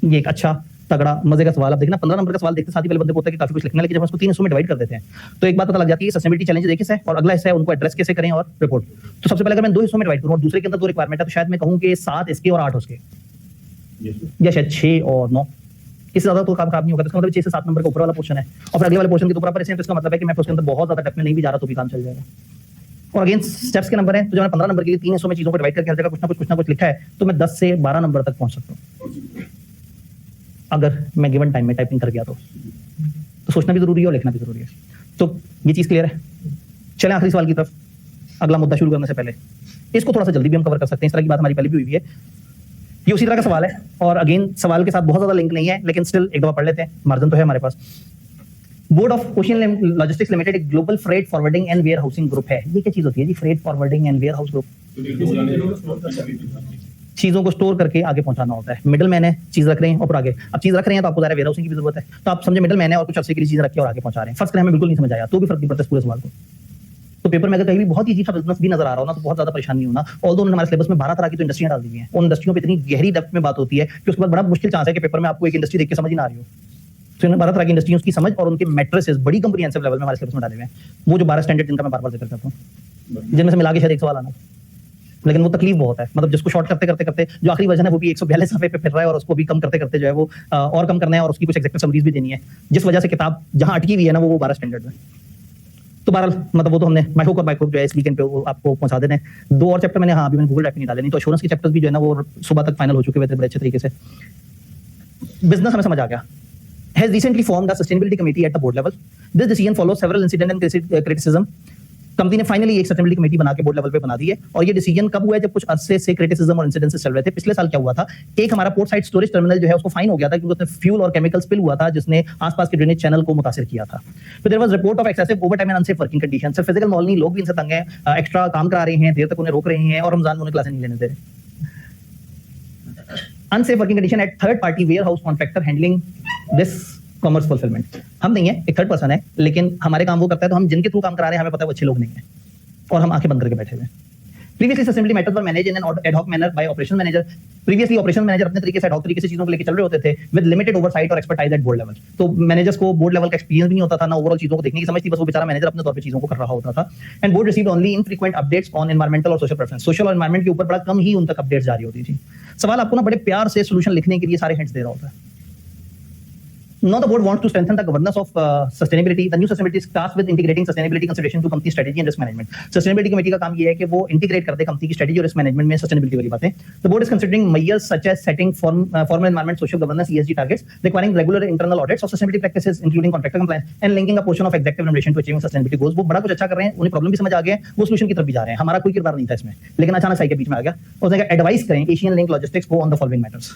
ये एक अच्छा तगड़ा मजे का सवाल। अब देखना 15 नंबर का सवाल देखते साथ ही पहले बंदे को होता है कि काफी कुछ लिखना है, लेकिन जब हम उसको 3 हिस्सों में डिवाइड कर देते हैं तो एक बात पता लग जाती है सस्टेनेबिलिटी चैलेंज देखिए से और अगला हिस्सा है उनको एड्रेस कैसे करें और रिपोर्ट। तो सबसे पहले अगर मैं 2 हिस्सों में डिवाइड करूं और दूसरे के अंदर 2 रिक्वायरमेंट है तो शायद मैं कहूं कि 7 इसके और 8 उसके, या शायद 6 और 9, इससे ज्यादा तो काम खराब नहीं होगा। तो इसका मतलब 6 से 7 नंबर का ऊपर वाला पोर्शन है और फिर अगले वाले पोर्शन के ऊपर पर, तो इसका मतलब है कि मैं उसके अंदर बहुत ज्यादा डेप्थ में नहीं भी जा रहा तो भी काम चल जाएगा। और अगेन स्टेप्स के नंबर हैं, तो जब मैं 15 नंबर के लिए 3 हिस्सों में चीजों को डिवाइड करके हर जगह कुछ ना कुछ लिखा है तो मैं 10 से 12 नंबर तक पहुंच सकता हूं अगर मैं गिवन टाइम में टाइपिंग कर गया तो सोचना भी जरूरी है और लिखना भी जरूरी है। तो ये चीज क्लियर है। चलें आखिरी सवाल की तरफ, अगला मुद्दा शुरू करने से पहले इसको थोड़ा सा जल्दी भी हम कवर कर सकते हैं, इस तरह की बात हमारी पहले भी हुई है। ये उसी तरह का सवाल है और अगेन सवाल के साथ बहुत ज्यादा लिंक नहीं है, लेकिन स्टिल एक दफा पढ़ लेते हैं, मार्जिन तो है हमारे पास। Board of Ocean Logistics Limited एक global freight forwarding and warehousing group है। ये क्या चीज होती है जी, freight forwarding and warehouse group? चीजों को स्टोर करके आगे पहुंचाना होता है। मिडल मैन है, चीज रख रहे हैं और आगे, अब चीज रख रहे हैं तो आपको वेयर हाउसिंग की भी जरूरत है, तो आप समझे मिडल मैन है और कुछ अर्से के लिए चीज रख के और आगे पहुंचा रहे हैं। फर्स्ट हमें बिल्कुल नहीं समझ आया तो भी फर्क नहीं पड़ता इस पूरे सवाल को। तो पेपर में अगर कहीं भी बहुत इजी सा बिजनेस भी नजर आ रहा हो ना तो बहुत ज्यादा परेशानी होना। ऑल्दो उन्होंने हमारे सिलेबस में 12 तरह की तो इंडस्ट्रियां डाल दी हैं, उन इंडस्ट्रियों पे इतनी गहरी डेप्थ में बात होती है कि उसके बाद बड़ा मुश्किल चांस है कि पेपर में आपको एक इंडस्ट्री देख के समझ ही ना आ रही हो। तो इन्होंने 12 तरह की इंडस्ट्री उसकी समझ और उनके मैट्रिसेस बड़ी कंप्रिहेंसिव लेवल में हमारे सिलेबस में डाले हुए हैं। वो जो 12 स्टैंडर्ड जिनका मैं बार-बार जिक्र करता हूं, जिनमें से मिला के शायद एक सवाल आना, लेकिन वो तकलीफ बहुत है। मतलब जिसको शॉर्ट करते करते जो आखिरी वर्जन है वो भी 142 सफ़े पे फिर रहा है और उसको भी कम करते करते जो है वो और कम करना है और उसकी कुछ एग्जैक्ट समरीज भी देनी है, जिस वजह से किताब जहां अटकी हुई है ना वो 12 स्टैंडर्ड में। तो बहरहाल मतलब वो तो हमने माई होक और बाइक जो है इस वीकेंड पे वो आपको पहुंचा देने। 2 और चैप्टर मैंने अभी मैंने गूगल ड्राइव पे नहीं डाले, नहीं तो एश्योरेंस के चैप्टर्स भी जो है ना वो सुबह तक फाइनल हो चुके हुए थे बड़े अच्छे तरीके से। बिजनेस हमें समझ आ गया। Has recently formed a sustainability committee at the board level. This decision follows several incident and criticism. Company ने फाइनली एक सस्टेनेबिलिटी कमेटी बना के बोर्ड लेवल पे बना दी है और ये डिसीजन कब हुआ है, जब कुछ अरसे से क्रिटिसिज्म और इंसिडेंसेस चल रहे थे। पिछले साल क्या हुआ था, एक हमारा पोर्ट साइड स्टोरेज टर्मिनल जो है उसको फाइन हो गया था क्योंकि उसमें फ्यूल और केमिकल स्पिल हुआ था जिसने आसपास के ड्रेनेज चैनल को मुतासिर किया था। तो there was report of excessive overtime and unsafe working condition. सिर्फ फिजिकल मॉल नहीं, लोग भी इनसे तंग हैं, एक्स्ट्रा काम करा रहे हैं, देर तक उन्हें रोक रहे हैं और रमजान में उन्हें क्लासें नहीं लेने दे रहे। Unsafe working condition at third party ware house contractor handling this commerce fulfilment. हम नहीं है, एक थर्ड पर्सन है, लेकिन हमारे काम वो करता है, तो हम जिनके थ्रू काम करा रहे हैं हमें पता है वो अच्छे लोग नहीं है और हम आंखें बंद करके बैठे हुए हैं। Previously sustainability matters were managed in an ad hoc manner by operations manager. Previously operations manager अपने तरीके से ad hoc तरीके से चीजों को लेके चल रहे होते थे with limited oversight और expertise at board level. तो मैनेजर्स को बोर्ड लेवल का एक्सपीरियंस भी नहीं होता था, ना ओवरऑल चीजों को देखने की समझ थी, बस वो बेचारा मैनेजर अपने तौर पे चीजों को कर रहा होता था। And board received only infrequent updates on environmental और social preference. सोशल और एनवायरमेंट के ऊपर बड़ा कम ही उन तक अपडेट्स जारी होती थी। सवाल आपको ना बड़े प्यार से सोल्यूशन लिखने के लिए सारे हिंट्स दे रहा होता है। Now the board wants to strengthen the governance of sustainability. The new sustainability is tasked with integrating sustainability consideration to company strategy and risk management. Sustainability committee का काम ये है कि वो integrate कर दे कंपनी की strategy और risk management में sustainability वाली बातें। The board is considering measures such as setting formal environment, social governance, ESG targets, requiring regular internal audits of sustainability practices, including contractor compliance, and linking a portion of executive remuneration to achieving sustainability goals. वो बड़ा कुछ अच्छा कर रहे हैं, उन्हें problem भी समझ आ गया है, वो सोल्यूशन की तरफ भी जा रहे हैं। हमारा कोई किरदार नहीं था इसमें, लेकिन अचानक साइड के बीच में आ गया। उसने कहा एडवाइस करें एशियन लिंक लॉजिस्टिक्स को on the following matters.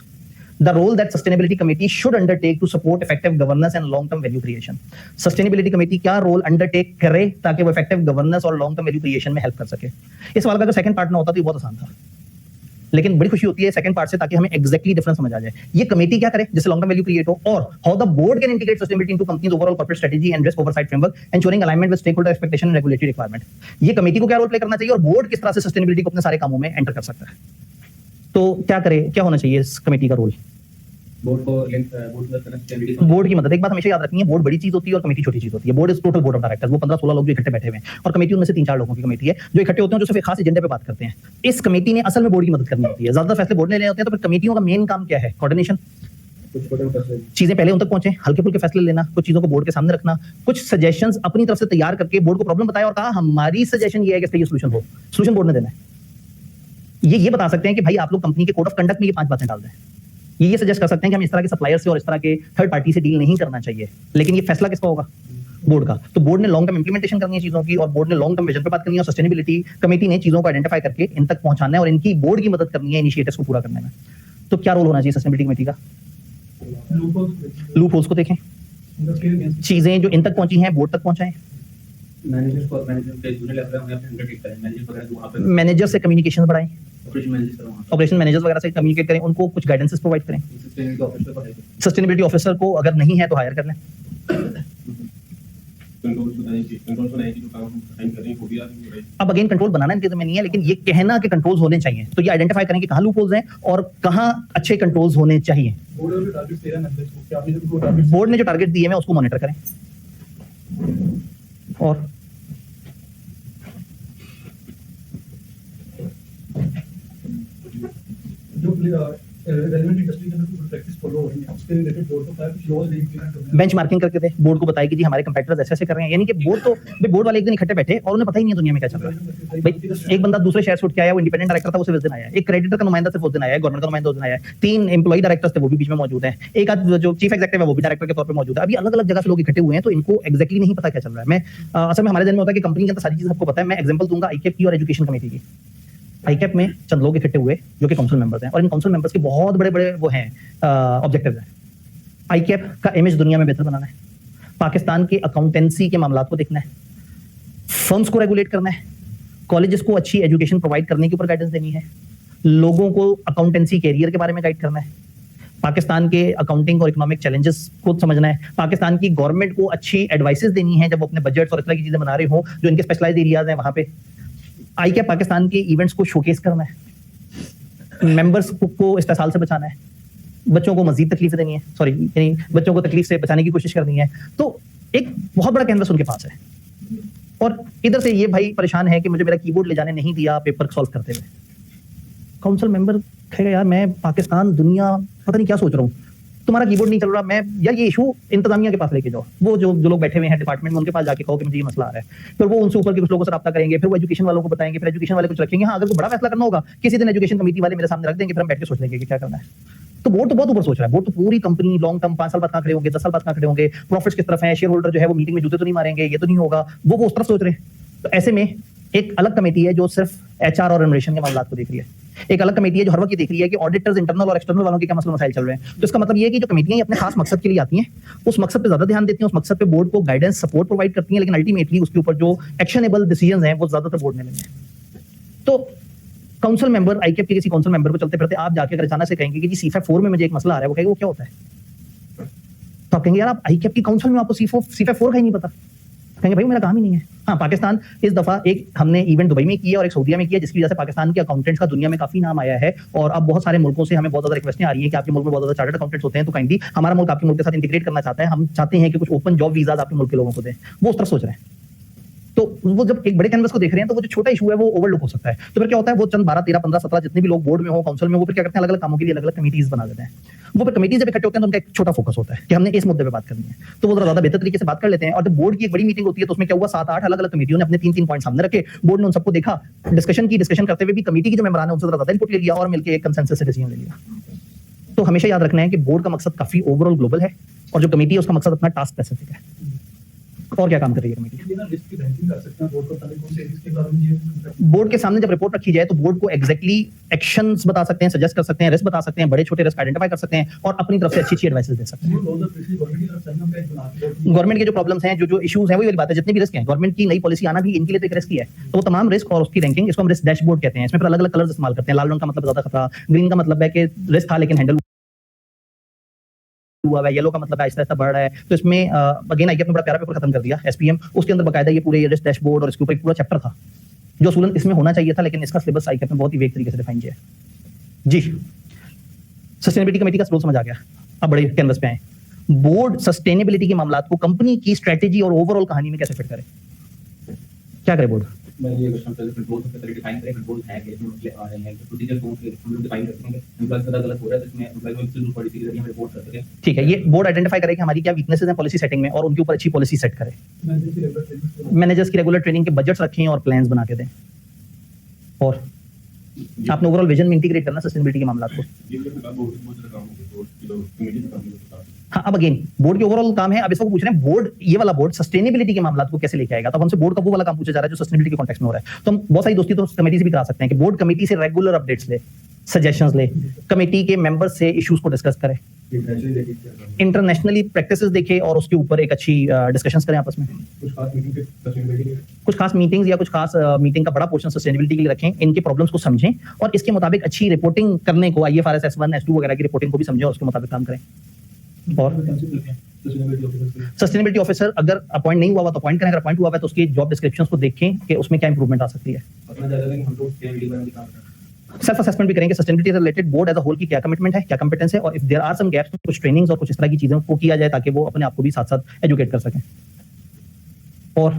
The role that sustainability committee should undertake to support effective governance and long term value creation. Sustainability committee क्या रोल अंडरटेक करे ताकि वो effective governance और long term value creation में help कर सके। इस सवाल का अगर सेकंड पार्ट ना होता तो ये बहुत आसान था, लेकिन बड़ी खुशी होती है सेकंड पार्ट से ताकि हमें एग्जैक्टली डिफरेंस समझ आ जाए। ये कमेटी क्या करे जिससे लॉन्ग टर्म वैल्यू क्रिएट हो, और how the board can integrate sustainability into companies overall corporate strategy and risk oversight framework, ensuring alignment with stakeholder expectation and regulatory requirement. ये कमेटी को क्या रोल प्ले करना चाहिए और बोर्ड किस तरह से सस्टेनेबिलिटी को अपने सारे कामों में एंटर कर सकता है। तो क्या करे, क्या होना चाहिए इस कमेटी का रोल? बोर्ड को लिंक बोर्ड की मदद। एक बात हमेशा याद रखनी है, बोर्ड बड़ी चीज होती है और कमेटी छोटी चीज होती है। Board is total board of directors, वो 15-16 लोग जो इकट्ठे बैठे हुए हैं, और कमेटी उनमें से 3-4 लोगों की कमेटी है जो इकट्ठे होते हैं, जो सिर्फ एक खास एजेंडे पे बात करते हैं। इस कमेटी ने असल में बोर्ड की मदद करनी होती है, ज्यादा फैसले बोर्ड ने लेने होते हैं। तो फिर कमेटियों का मेन काम क्या है? कोऑर्डिनेशन, चीजें पहले उन तक पहुंचे, हल्के फुल्के फैसले लेना, कुछ चीजों को बोर्ड के सामने रखना, कुछ सजेशंस अपनी तरफ से तैयार करके बोर्ड को प्रॉब्लम बताया और कहा हमारी सजेशन ये है कि इसका ये सोल्यूशन हो। सोल्यूशन बोर्ड ने देना है। ये बता सकते हैं कि भाई आप लोग कंपनी के कोड ऑफ कंडक्ट में ये 5 बातें डाल दें। ये सजेस्ट कर सकते हैं कि हम इस तरह के सप्लायर से और इस तरह के थर्ड पार्टी से डील नहीं करना चाहिए, लेकिन ये फैसला किसका होगा? बोर्ड का। तो बोर्ड ने लॉन्ग टर्म इंप्लीमेंटेशन करनी है चीजों की, और बोर्ड ने लॉन्ग टर्म विजन पे बात करनी है, और सस्टेनेबिलिटी कमेटी ने चीजों को आइडेंटिफाई करके इन तक पहुंचाना है और इनकी बोर्ड की मदद करनी है इनिशिएटिव्स को पूरा करने में। तो क्या रोल होना चाहिए सस्टेनेबिलिटी कमेटी का? लूप होल्स को देखें, चीजें जो इन तक पहुंची हैं बोर्ड तक पहुंचाएं, मैनेजर्स को मैनेजर के जूनियर लेवल पे हमें अपने अंडरटेक करें मैनेजर वगैरह जो वहाँ पे मैनेजर से कम्युनिकेशन बढ़ाएं, ऑपरेशन मैनेजर करें वहाँ ऑपरेशन मैनेजर्स वगैरह से कम्युनिकेट करें, उनको कुछ गाइडेंसेस प्रोवाइड करें। सस्टेनेबिलिटी ऑफिसर पढ़ाई करें सस्टेनेबिलिटी ऑफिसर को अगर नहीं है तो हायर कर लें। कंट्रोल बनाने की जो काम हम साइन कर रहे हैं वो भी आदमी हो रहा है। अब अगेन कंट्रोल बनाना इनके में नहीं है, लेकिन ये कहना कि कंट्रोल्स होने चाहिए, तो ये आइडेंटिफाई करें कि कहाँ लूपहोल्स हैं और कहाँ अच्छे कंट्रोल्स होने चाहिए। बोर्ड और टारगेट्स दे रहा है मैनेजर्स को कि आपने जो टारगेट्स बोर्ड ने जो टारगेट दिए हैं उसको मॉनिटर करें। और जो रेलेवेंट इंडस्ट्री के अंदर प्रैक्टिस फॉलो हो रही है उसके रिलेटेड बोर्ड को कुछ लॉज नहीं इम्प्लीमेंट करना है। बेंचमार्किंग करके दे, बोर्ड को बताए कि जी हमारे कंपेटिटर्स ऐसे ऐसे कर रहे हैं, यानी कि बोर्ड तो बोर्ड वाले एक दिन इकट्ठे बैठे और उन्हें पता ही नहीं है दुनिया में क्या चल रहा है। भाई एक बंदा दूसरे शहर से उठ के आया, वो इंडिपेंडेंट डायरेक्टर था, वो सिर्फ उस दिन आया है। एक क्रेडिटर का नुमाइंदा सिर्फ उस दिन आया है, गवर्नमेंट का नुमाइंदा उस दिन आया है। 3 एम्प्लॉई डायरेक्टर्स थे, वो भी बीच में मौजूद हैं। एक आध जो चीफ एग्जीक्यूटिव है वो भी डायरेक्टर के तौर पे मौजूद है। अभी अलग अलग जगह से लोग इकट्ठे हुए हैं, तो इनको एग्जैक्टली नहीं पता क्या चल रहा है। मैं असल में हमारे दिन में होता है कि कंपनी के अंदर सारी चीजें सबको पता है। मैं एग्जांपल दूंगा आईकेप की और एजुकेशन कमेटी की। आईकेप में चंद लोग इकट्ठे हुए जो कि काउंसिल मेंबर्स हैं, और इन काउंसिल मेंबर्स के बहुत बड़े बड़े वो हैं ऑब्जेक्टिव्स हैं। आईकेप का इमेज दुनिया में बेहतर बनाना है, पाकिस्तान के अकाउंटेंसी के मामलों को देखना है, फर्म्स को रेगुलेट करना है, कॉलेजेस को अच्छी एजुकेशन प्रोवाइड करने के ऊपर गाइडेंस देनी है, लोगों को अकाउंटेंसी कैरियर के बारे में गाइड करना है, पाकिस्तान के अकाउंटिंग और इकोनॉमिक चैलेंजेस को समझना है, पाकिस्तान की गवर्नमेंट को अच्छी एडवाइसेस देनी है जब वो अपने बजट्स और इस तरह की चीजें बना रहे हो जो इनके स्पेशलाइज्ड एरियाज हैं वहां पे। आईकेप पाकिस्तान के इवेंट्स को शोकेस करना है, मेंबर्स को इस्तेसाल से बचाना है, बच्चों को मजीद तकलीफ देनी है, सॉरी यानी बच्चों को तकलीफ से बचाने की कोशिश करनी है। तो एक बहुत बड़ा कैनवस उनके पास है, और इधर से ये भाई परेशान है कि मुझे मेरा कीबोर्ड ले जाने नहीं दिया पेपर सॉल्व करते हुए। काउंसिल मेंबर कहेगा यार मैं पाकिस्तान दुनिया पता नहीं क्या सोच रहा हूँ, तुम्हारा कीबोर्ड नहीं चल रहा, मैं यार ये इशू इंतजामिया के पास लेके जाओ। वो जो लोग बैठे हुए हैं डिपार्टमेंट में उनके पास जाके कहो कि मुझे ये मसला आ रहा है, फिर वो उनसे ऊपर के कुछ लोगों से रब्ता करेंगे, फिर वो एजुकेशन वालों को बताएंगे, फिर एजुकेशन वाले कुछ रखेंगे। हाँ अगर कोई बड़ा फैसला करना होगा किसी दिन एजुकेशन कमेटी वाले मेरे सामने रख देंगे, फिर हम बैठ के सोच लेंगे कि क्या करना है। तो बोर्ड तो बहुत ऊपर सोच रहा है, बोर्ड तो पूरी कंपनी लॉन्ग टर्म 5 साल बाद कहाँ खड़े होंगे, 10 साल बाद कहाँ खड़े होंगे, प्रॉफिट्स किस तरफ है, शेयर होल्डर जो है वो मीटिंग में जूते तो नहीं मारेंगे, ये तो नहीं होगा, वो उस तरफ सोच रहे हैं। तो ऐसे में एक अलग कमेटी है जो सिर्फ एचआर और रेमुनरेशन के मामलों को देख रही है, एक अलग कमेटी है जो हर वक्त ये देख रही है कि ऑडिटर्स इंटरनल और एक्सटर्नल वालों के क्या मसले मसाइल चल रहे हैं। तो इसका मतलब ये है कि जो कमेटियां अपने खास मकसद के लिए आती हैं उस मकसद पे ज्यादा ध्यान देती हैं, उस मकसद पे बोर्ड को गाइडेंस सपोर्ट प्रोवाइड करती हैं, लेकिन अल्टीमेटली उसके ऊपर जो एक्शनेबल डिसीजंस हैं वो ज्यादातर बोर्ड ने लेने हैं। तो काउंसिल मेंबर आईकेप के किसी काउंसिल मेंबर को चलते फिरते आप जाके अगर अचानक से कहेंगे कि जी सीफा 4 में मुझे एक मसला आ रहा है, वो कहेगा वो क्या होता है, तो आप कहेंगे यार आप आईकेप की काउंसिल में आपको सीफा 4 का ही नहीं पता, कहेंगे भाई मेरा काम ही नहीं है। हाँ पाकिस्तान इस दफा एक हमने इवेंट दुबई में किया और एक सऊदीया में किया, जिसकी वजह से पाकिस्तान के अकाउंटेंट्स का दुनिया में काफी नाम आया है, और अब बहुत सारे मुल्कों से हमें बहुत ज्यादा रिक्वेस्टें आ रही है कि आपके मुल्क में बहुत ज्यादा चार्टर्ड अकाउंटेंट्स होते हैं, तो काइंडली हमारा मुल्क आपके मुल्क के साथ इंटीग्रेट करना चाहता है, हम चाहते हैं कि कुछ ओपन जॉब वीजाज आपके मुल्क के लोगों को दें, वो उस तरफ सोच रहे हैं। तो वो जब एक बड़े कैनवस को देख रहे हैं तो वो जो छोटा इशू है वो ओवरलुक हो सकता है। तो फिर क्या होता है, वो चंद 12 13 15 17 जितने भी लोग बोर्ड में हो काउंसिल में, वो फिर क्या करते हैं अलग अलग कामों के लिए अलग अलग कमेटीज बना देते हैं। वो फिर कमेटीज जब इकट्ठे होते हैं तो उनका एक छोटा फोकस होता है कि हमने इस मुद्दे पे बात करनी है, तो वो ज्यादा बेहतर तरीके से बात कर लेते हैं। और जब बोर्ड की एक बड़ी मीटिंग होती है तो उसमें क्या हुआ, 7-8 अलग अलग कमेटियों ने अपने 3-3 पॉइंट सामने रखे, बोर्ड ने उन सबको देखा, डिस्कशन करते हुए भी कमेटी के जो मेंबरान है उनसे ज्यादा इनपुट ले लिया और मिलकर एक कंसेंसस से डिसीजन ले लिया। तो हमेशा याद रखना है कि बोर्ड का मकसद काफी ओवरऑल ग्लोबल है, और जो कमेटी है उसका मकसद अपना टास्क स्पेसिफिक है। और क्या काम कर रही है कमेटी? ये ना रिस्क की रैंकिंग कर सकते हैं बोर्ड को, ताकि कौन से रिस्क के बारे में ये बोर्ड के सामने जब रिपोर्ट रखी जाए तो बोर्ड को एग्जैक्टली एक्शंस बता सकते हैं, सजेस्ट कर सकते हैं, रिस्क बता सकते हैं, बड़े छोटे रिस्क आइडेंटिफाई कर सकते हैं और अपनी तरफ से अच्छी एडवाइसेस दे सकते हैं। गवर्नमेंट की तरफ से हम एक बना के गवर्नमेंट के जो प्रॉब्लम्स हैं, जो इश्यूज हैं, वही वाली बात है, जितने भी रिस्क हैं, गवर्नमेंट की नई पॉलिसी आना भी इनके लिए तो एक रिस्क ही है। तो वो तमाम रिस्क और उसकी रैंकिंग, इसको हम रिस्क डैशबोर्ड कहते हैं। इसमें फिर अलग अलग कलर्स इस्तेमाल करते हैं, लाल रंग का मतलब ज्यादा खतरा, ग्रीन का मतलब है कि रिस्क था लेकिन हैंडल हुआ है, येलो का मतलब आहिस्ता आहिस्ता बढ़ रहा है। तो इसमें अगेन आईकेप ने बड़ा प्यारा पेपर खत्म कर दिया एसपीएम, उसके अंदर बकायदा ये पूरे रिस्क डैशबोर्ड और इसके ऊपर एक पूरा चैप्टर था जो असूलन इसमें होना चाहिए था, लेकिन इसका सिलेबस आईकेप ने बहुत ही वेग तरीके से डिफाइन किया है। जी सस्टेनेबिलिटी कमेटी का रोल समझ आ गया, अब बड़े कैनवस पे आए। बोर्ड सस्टेनेबिलिटी के मामलों को कंपनी की स्ट्रेटेजी और ओवरऑल कहानी में कैसे फिट करे, क्या करे बोर्ड? मैं ये क्वेश्चन पहले कंट्रोल सबसे पहले डिफाइन करें, कंट्रोल है कि इसमें मसले आ रहे हैं, प्रोसीजर कौन से हम लोग डिफाइन करते हैं, एम्प्लॉयज का गलत हो रहा है तो इसमें एम्प्लॉयज को एक्सक्लूड पॉलिसी के जरिए हम रिपोर्ट कर सकें। ठीक है, ये बोर्ड आइडेंटिफाई करे कि हमारी क्या वीकनेसेस हैं पॉलिसी सेटिंग में और उनके ऊपर अच्छी पॉलिसी सेट करे। मैनेजर्स की रेगुलर ट्रेनिंग के बजट्स रखें और प्लान्स बना के दें, और आपने ओवरऑल विजन में इंटीग्रेट करना सस्टेनेबिलिटी के मामलों को। ये भी बहुत ज्यादा काम हो गया, तो कमेटी का काम होता है। हाँ अब अगेन बोर्ड के ओवरऑल काम है, अब इसको पूछ रहे हैं बोर्ड, ये वाला बोर्ड सस्टेनेबिलिटी के मामलों को कैसे लेके आएगा। तो हमसे बोर्ड का वो वाला काम पूछा जा रहा है जो सस्टेनेबिलिटी के कॉन्टेक्स्ट में हो रहा है। तो हम बहुत सारी दोस्ती तो कमेटी से भी करा सकते हैं कि बोर्ड कमेटी से रेगुलर अपडेट्स ले सजेशंस ले, कमेटी के मेंबर्स से इश्यूज को डिस्कस करें, इंटरनेशनली देखिए क्या करना है। इंटरनेशनली प्रैक्टिसेस देखें और उसके ऊपर एक अच्छी डिस्कशंस करें आपस में। कुछ खास मीटिंग के सस्टेनेबिलिटी कुछ खास मीटिंग्स या कुछ खास मीटिंग का बड़ा पोर्शन सस्टेनेबिलिटी के लिए रखें, इनके प्रॉब्लम्स को समझें और इसके मुताबिक अच्छी रिपोर्टिंग करने को IFRS S1 S2 वगैरह की रिपोर्टिंग को भी समझें और उसके मुताबिक काम करें। और सस्टेनेबिलिटी ऑफिसर्स सस्टेनेबिलिटी ऑफिसर अगर अपॉइंट नहीं हुआ तो अपॉइंट करें, अगर अपॉइंट हुआ है तो उसकी जॉब डिस्क्रिप्शंस को देखें कि उसमें क्या इंप्रूवमेंट आ सकती है। अपना ज्यादा कि हम लोग सस्टेनेबिलिटी बनाने का काम कर रहे हैं। सेल्फ असेसमेंट भी करेंगे, sustainability related board as a whole की क्या कमिटमेंट है, क्या कंपिटेंस है, और if there are some gaps कुछ ट्रेनिंग्स और कुछ इस तरह की चीजों को किया जाए ताकि वो अपने आप को भी साथ साथ एजुकेट कर सकें। और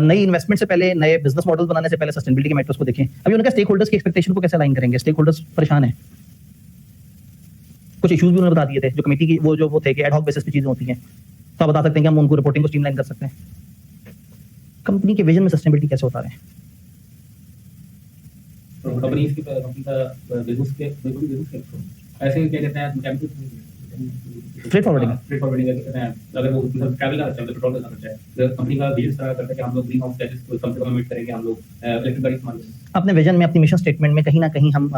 नई इन्वेस्टमेंट से पहले, नए बिजनेस मॉडल बनाने से पहले सस्टेनेबिलिटी के मैटर्स को देखें। अभी उनका स्टेक होल्डर्स की एक्सपेक्टेशन को कैसे अलाइन करेंगे, स्टेक होल्डर्स परेशान है, कुछ इश्यूज भी उन्होंने बता दिए थे जो कमेटी की वो थे कि एड हॉक बेसिस पे चीजें होती हैं, तो आप बता सकते हैं कि हम उनको रिपोर्टिंग को स्ट्रीमलाइन कर सकते हैं। कंपनी के विजन में सस्टेनेबिलिटी कैसे उतारें। कंपनी का बिजनेस के बिल्कुल बिजनेस के ऐसे क्या कहते हैं capital freight forwarding freight forwarding का कहते हैं, अगर वो ट्रैवल का खर्चा है, पेट्रोल का खर्चा है, तो कंपनी का बिजनेस तरह करता है कि हम लोग ग्रीन हाउस गैसेस को कम से कम एमिट करेंगे, हम लोग इलेक्ट्रिक गाड़ी इस्तेमाल करेंगे। अपने विजन में, अपनी मिशन स्टेटमेंट में कहीं ना कहीं हम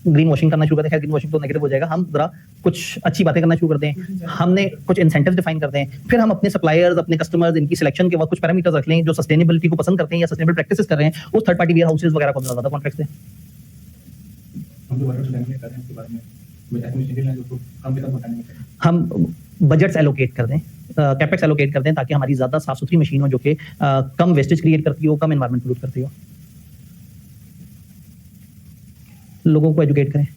ग्रीन वॉशिंग करना शुरू करते हैं। ग्रीन वॉशिंग तो नेगेटिव हो जाएगा, हम जरा कुछ अच्छी बातें करना शुरू कर दें, हमने कुछ इंसेंटिव डिफाइन कर दें, फिर हम अपने सप्लायर्स, अपने कस्टमर्स, इनकी सिलेक्शन के वक्त कुछ पैरामीटर्स रख लें जो सस्टेनेबिलिटी को पसंद करते हैं या सस्टेनेबल प्रैक्टिसेस कर रहे हैं, उस थर्ड पार्टी वेयर हाउसेस वगैरह को ज्यादा कॉन्ट्रैक्ट्स दें। हम जो वर्कर्स लेने कर रहे हैं उसके बारे में एडमिनिस्ट्रेशन है जो कम से कम बताने में हम बजट्स एलोकेट कर दें, कैपेक्स एलोकेट कर दें ताकि हमारी ज्यादा साफ सुथरी मशीन हो जो कि कम वेस्टेज क्रिएट करती हो, कम एनवायरमेंट पोल्यूट करती हो। लोगों को एजुकेट करें,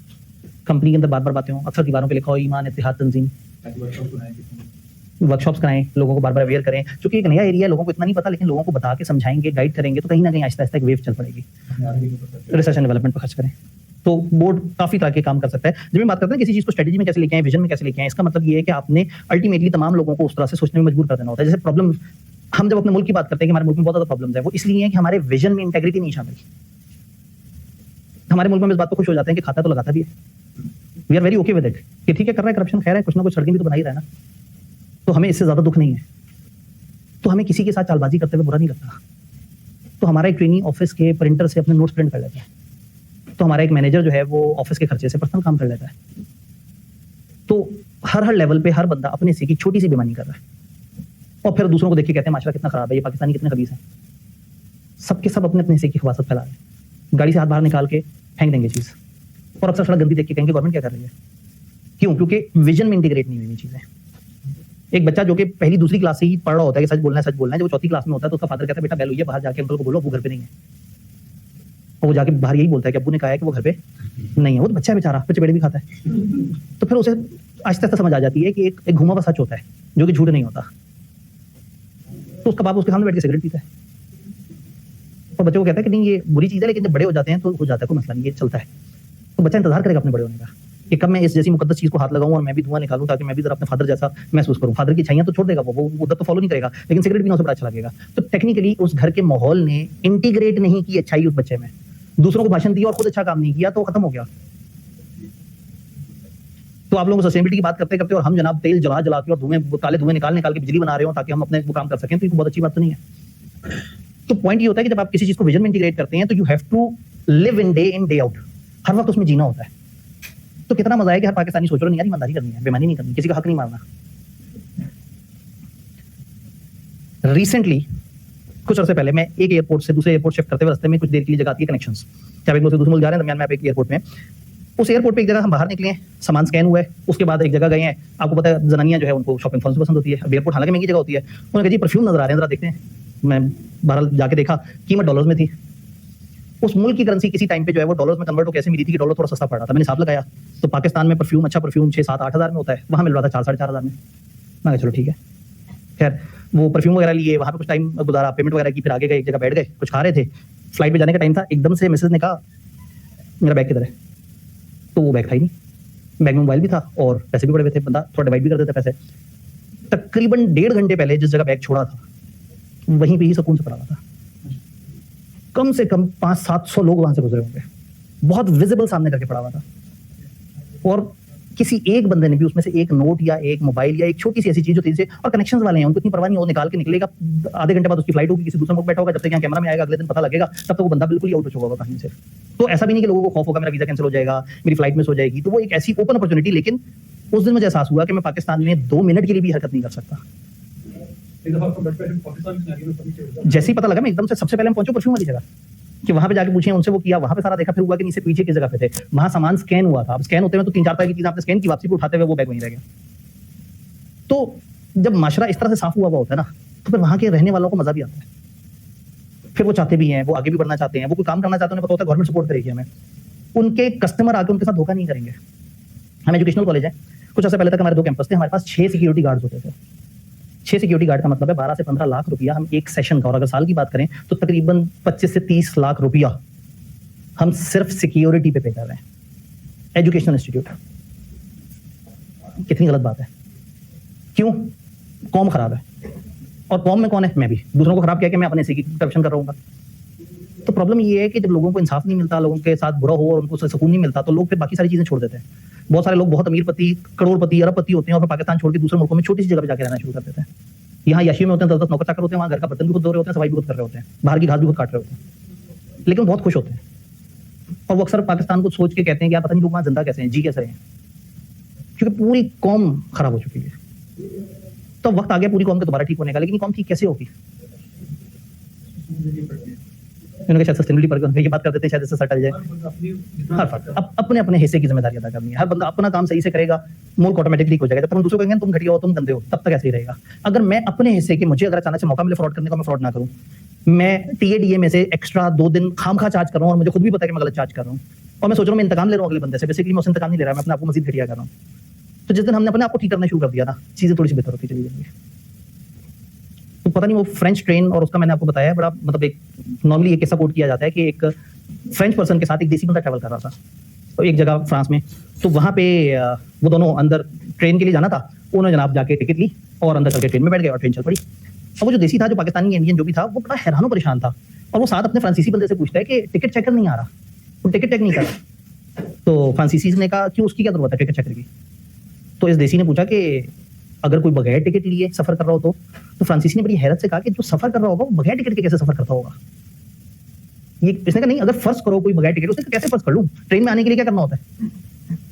कंपनी के अंदर बार बार बातें हो, अक्सर दीवारों पे लिखा हो ईमान, इत्तेहाद, तंजीम। ताकि वर्कशॉप बनाएं कि वर्कशॉप्स कराएं, लोगों को बार बार अवेयर करें, क्योंकि एक नया एरिया है, लोगों को इतना नहीं पता, लेकिन लोगों को बता के समझाएंगे, गाइड करेंगे तो कहीं ना कहीं आहिस्ता आहिस्ता एक वेव चल पड़ेगी। अपने आगे भी कर रिसर्च एंड डेवलपमेंट पर खर्च करें। तो बोर्ड काफी तरह के काम कर सकता है। जब हम बात करते हैं किसी चीज को स्ट्रेटेजी में कैसे लेके आए, विजन में कैसे लेके आए, इसका मतलब ये है कि आपने अल्टीमेटली तमाम लोगों को उस तरह से सोचने में मजबूर कर देना होता है। जैसे प्रॉब्लम, हम जब अपने मुल्क की बात करते हैं कि हमारे मुल्क में बहुत ज्यादा प्रॉब्लम्स है, वो इसलिए है कि हमारे विजन में इंटेग्रिटी नहीं शामिल। हमारे मुल्क में हम इस बात पर खुश हो जाते हैं कि खाता तो लगाता भी है, we are very okay with it कि ठीक है कर रहा है करप्शन, खैर है, कुछ ना कुछ सड़कें भी तो बना ही रहा है ना, तो हमें इससे ज्यादा दुख नहीं है। तो हमें किसी के साथ चालबाजी करते हुए बुरा नहीं लगता। तो हमारा एक ट्रेनिंग ऑफिस के प्रिंटर से अपने नोट्स प्रिंट कर लेता है, तो हमारा एक मैनेजर जो है वो ऑफिस के खर्चे से पर्सनल काम कर लेता है। तो हर लेवल पे हर बंदा अपने से की छोटी सी बेईमानी कर रहा है और फिर दूसरों को देख के कहते हैं माशरा कितना खराब है, ये पाकिस्तानी कितने खबीस हैं। सबके सब अपने अपने हिस्से की खबासत फैला रहे हैं, गाड़ी से हाथ बाहर निकाल के फेंक देंगे चीज, और अक्सर सड़क गंदी देख के कहेंगे गवर्नमेंट क्या कर रही है। क्यों? क्योंकि विजन में इंटीग्रेट नहीं हुई चीजें। एक बच्चा जो कि पहली दूसरी क्लास से ही पढ़ रहा होता है कि सच बोलना है, सच बोलना है, जब वो चौथी क्लास में होता है तो उसका फादर कहता है बेटा बेल हुई है, बाहर जाके अंकल को बोलो वो घर पे नहीं है, और वो जाके बाहर यही बोलता है कि अब्बू ने कहा है कि वो घर पे नहीं है। वो तो बच्चा है बेचारा, बच्चे बेड़े भी खाता है। तो फिर उसे आहिस्ता आहिस्ता समझ आ जाती है कि एक घुमा हुआ सच होता है जो कि झूठ नहीं होता। तो उसका बाप उसके सामने बैठ के सिगरेट पीता है और बच्चे को कहता है कि नहीं ये बुरी चीज है, लेकिन जब बड़े हो जाते हैं तो हो जाता है, कोई मसला नहीं, ये चलता है। तो बच्चा इंतजार करेगा अपने बड़े होने का कि कब मैं इस जैसी मुकद्दस चीज को हाथ लगाऊं और मैं भी धुआं निकालूं ताकि मैं भी जरा अपने फादर जैसा महसूस करूं। फादर की छाइयां तो छोड़ देगा, वो उधर तो फॉलो नहीं करेगा, लेकिन सिगरेट पीना उसे बड़ा अच्छा लगेगा। तो टेक्निकली उस घर के माहौल ने इंटीग्रेट नहीं की अच्छाई उस बच्चे में, दूसरों को भाषण दिया और खुद अच्छा काम नहीं किया तो खत्म हो गया। तो आप लोगों को सस्टेनेबिलिटी की बात करते करते और हम जनाब तेल जला जला के और धुएं, काले धुएं निकाल के बिजली बना रहे हो ताकि हम अपने वो काम कर सकें, तो ये बहुत अच्छी बात तो नहीं है। तो पॉइंट ये होता है कि जब आप किसी चीज को विजन में इंटीग्रेट करते हैं तो you have to live in day out, हर वक्त उसमें जीना होता है। तो कितना मजा है कि हर पाकिस्तानी सोच रहा है नहीं यार ईमानदारी करनी है, बेईमानी नहीं करनी, किसी का हक नहीं मारना। रिसेंटली कुछ अर्से पहले मैं एक एयरपोर्ट से दूसरे एयरपोर्ट शिफ्ट करते हुए रास्ते में कुछ देर के लिए जगह आती है कनेक्शंस, जब एक मुल्क से दूसरे मुल्क जा रहे हैं, दरमियान में आप एक एयरपोर्ट में, उस एयरपोर्ट पे एक जगह हम बाहर निकले हैं, सामान स्कैन हुआ है, उसके बाद एक जगह गए हैं, आपको पता है जनानियां जो है उनको शॉपिंग फॉल्स पसंद होती है, अब एयरपोर्ट हालांकि महंगी जगह होती है, उन्होंने कहा जी परफ्यूम नजर आ रहे हैं, जरा देखते हैं। मैं बाहर जाके देखा, कीमत डॉलर्स में थी। उस मुल्क की करेंसी किसी टाइम पे जो है वो डॉलर्स में कन्वर्ट हो कैसे मिली थी कि डॉलर थोड़ा सस्ता पड़ रहा था। मैंने हिसाब लगाया तो पाकिस्तान में परफ्यूम, अच्छा परफ्यूम 6-7-8 हज़ार में होता है, वहाँ मिल रहा था 4-4.5 हज़ार में। मैं चलो ठीक है। खैर वो परफ्यूम वगैरह लिए, वहाँ पे कुछ टाइम गुजारा, पेमेंट वगैरह की, फिर आगे गए, एक जगह बैठ गए, कुछ खा रहे थे, फ्लाइट पे जाने का टाइम था, एकदम से मिसेज ने कहा मेरा बैग किधर है? तो वो बैग था ही नहीं, बैग में मोबाइल भी था और पैसे भी पड़े हुए थे, बंदा थोड़ा डिवाइड भी कर देता पैसे। तकरीबन 1.5 घंटे पहले जिस जगह बैग छोड़ा था वहीं पे ही सुकून से पड़ा हुआ था। कम से कम 500-700 लोग वहां से गुजरे होंगे, बहुत विजिबल सामने करके पड़ा हुआ था। और किसी एक बंदे ने भी उसमें से एक नोट या एक मोबाइल या एक छोटी सी ऐसी चीज होती है और कनेक्शंस वाले हैं, उनको इतनी परवाह नहीं, वो निकाल के निकलेगा, आधे घंटे बाद उसकी फ्लाइट होगी, किसी दूसरे मुल्क बैठा होगा, जब तक यहाँ कैमरा में आएगा अगले दिन पता लगेगा, तब तक वो बंदा बिल्कुल ही आउट हो चुका होगा कहीं से। तो ऐसा भी नहीं कि लोगों को खौफ होगा मेरा वीजा कैंसिल हो जाएगा, मेरी फ्लाइट मिस हो जाएगी, तो वो एक ऐसी ओपन अपॉर्चुनिटी। लेकिन उस दिन मुझे एहसास हुआ कि मैं पाकिस्तान में 2 मिनट के लिए भी हरकत नहीं कर सकता। एक दफा आपको बैठ पाकिस्तान की सिनेरियो में पता चला जैसे ही पता लगा, मैं एकदम से सबसे पहले हम पहुंचे परफ्यूम वाली जगह कि वहां पे जाके पूछे उनसे, वो किया, वहां पे सारा देखा, फिर हुआ कि नीचे पीछे किस जगह पे थे, वहां सामान स्कैन हुआ था। अब स्कैन होते हुए तो 3-4 तरह की चीजें आपने स्कैन की, वापसी पे उठाते हुए वो बैग वहीं रह गया। तो जब माशरा इस तरह से साफ हुआ होता है ना, तो फिर वहां के रहने वालों को मजा भी आता है, फिर वो चाहते भी हैं, वो आगे भी बढ़ना चाहते हैं, वो कोई काम करना चाहते हैं, उन्हें पता होता है गवर्नमेंट सपोर्ट करेगी हमें, उनके कस्टमर आके उनके साथ धोखा नहीं करेंगे। हम एजुकेशनल कॉलेज है, कुछ अर्से पहले तक हमारे 2 कैंपस थे, हमारे पास 6 सिक्योरिटी गार्ड्स होते थे। 6 सिक्योरिटी गार्ड का मतलब है 12 से 15 लाख रुपया हम एक सेशन का, और अगर साल की बात करें तो तकरीबन 25 से 30 लाख रुपया हम सिर्फ सिक्योरिटी पे कर रहे हैं। एजुकेशनल इंस्टीट्यूट, कितनी गलत बात है। क्यों? कौम खराब है, और कौम में कौन है? मैं भी। दूसरों को खराब किया कि मैं अपने से की करप्शन कर रहा हूँ। तो प्रॉब्लम ये है कि जब लोगों को इंसाफ नहीं मिलता, लोगों के साथ बुरा हो और उनको सुकून नहीं मिलता, तो लोग फिर बाकी सारी चीजें छोड़ देते हैं। बहुत सारे लोग बहुत अमीरपति, करोड़पति, अरबपति होते हैं और फिर पाकिस्तान छोड़ के दूसरे मुल्कों में छोटी सी जगह पे जाकर रहना शुरू कर देते हैं। यहाँ याशी में होते हैं, 10-10 नौकर चाकर होते हैं, वहाँ घर का बर्तन भी खुद धो रहे होते हैं, सफाई भी खुद कर रहे होते हैं, बाहर की घास भी खुद काट रहे होते हैं, लेकिन बहुत खुश होते हैं। और वो अक्सर पाकिस्तान को सोच के कहते हैं कि यार पता नहीं लोग वहाँ जिंदा कैसे हैं, जी कैसे हैं, क्योंकि पूरी कौम खराब हो चुकी है। तो वक्त आ गया पूरी कौम के दोबारा ठीक होने का, लेकिन कौम ठीक कैसे होगी? उन्होंने शायद सस्टेनेबिलिटी पर ये बात कर देते हैं, शायद इससे सटल जाए। हर फर्द अपने अपने हिस्से की जिम्मेदारी अदा करनी है। हर बंदा अपना काम सही से करेगा, मुल्क ऑटोमेटिकली हो जाएगा। जब तक हम दूसरों को कहेंगे तुम घटिया हो, तुम गंदे हो, तब तक ऐसे ही रहेगा। अगर मैं अपने हिस्से की, मुझे अगर अचानक से मौका मिले फ्रॉड करने का, मैं फ्रॉड ना करूं, मैं टीएडीए में से एक्स्ट्रा 2 दिन खामखा चार्ज कर रहा हूं और मुझे खुद भी पता है कि मैं गलत चार्ज कर रहा हूं, और मैं सोच रहा हूं मैं इंतकाम ले रहा हूं अगले बंदे से। बेसिकली मैं उससे इंतकाम नहीं ले रहा, मैं अपने आप को मजीद घटिया कर रहा हूं। तो जिस दिन हमने अपने आप को ठीक करना शुरू कर दिया ना, चीजें थोड़ी सी बेहतर होती चली जाएंगी। तो पता नहीं वो फ्रेंच ट्रेन, और उसका मैंने आपको बताया बड़ा, मतलब एक नॉर्मली एक ऐसा कोट किया जाता है कि एक फ्रेंच पर्सन के साथ एक देसी बंदा ट्रैवल कर रहा था तो एक जगह फ्रांस में। तो वहाँ पे वो दोनों अंदर ट्रेन के लिए जाना था, उन्होंने जनाब जाके टिकट ली और अंदर चल के ट्रेन में बैठ गए और ट्रेन चल पड़ी। अब वो जो देसी था, जो पाकिस्तानी इंडियन जो भी था, वो बड़ा हैरान परेशान था, और वो साथ अपने फ्रांसीसी बंदे से पूछता है कि टिकट चेकर नहीं आ रहा, वो टिकट चेक नहीं कर रहा। तो फ्रांसीसी ने कहा क्यों, उसकी क्या जरूरत है टिकट चेकर की? तो इस देसी ने पूछा कि अगर कोई बगैर टिकट लिए सफर कर रहा हो तो फ्रांसीसी ने बड़ी हैरत से कहा कि जो सफर कर रहा होगा वो बगैर टिकट के कैसे सफर करता होगा? ये इसने कहा नहीं, अगर फर्ज करो कोई बगैर टिकट, उसने कैसे फर्ज कर लूं? ट्रेन में आने के लिए क्या करना होता है?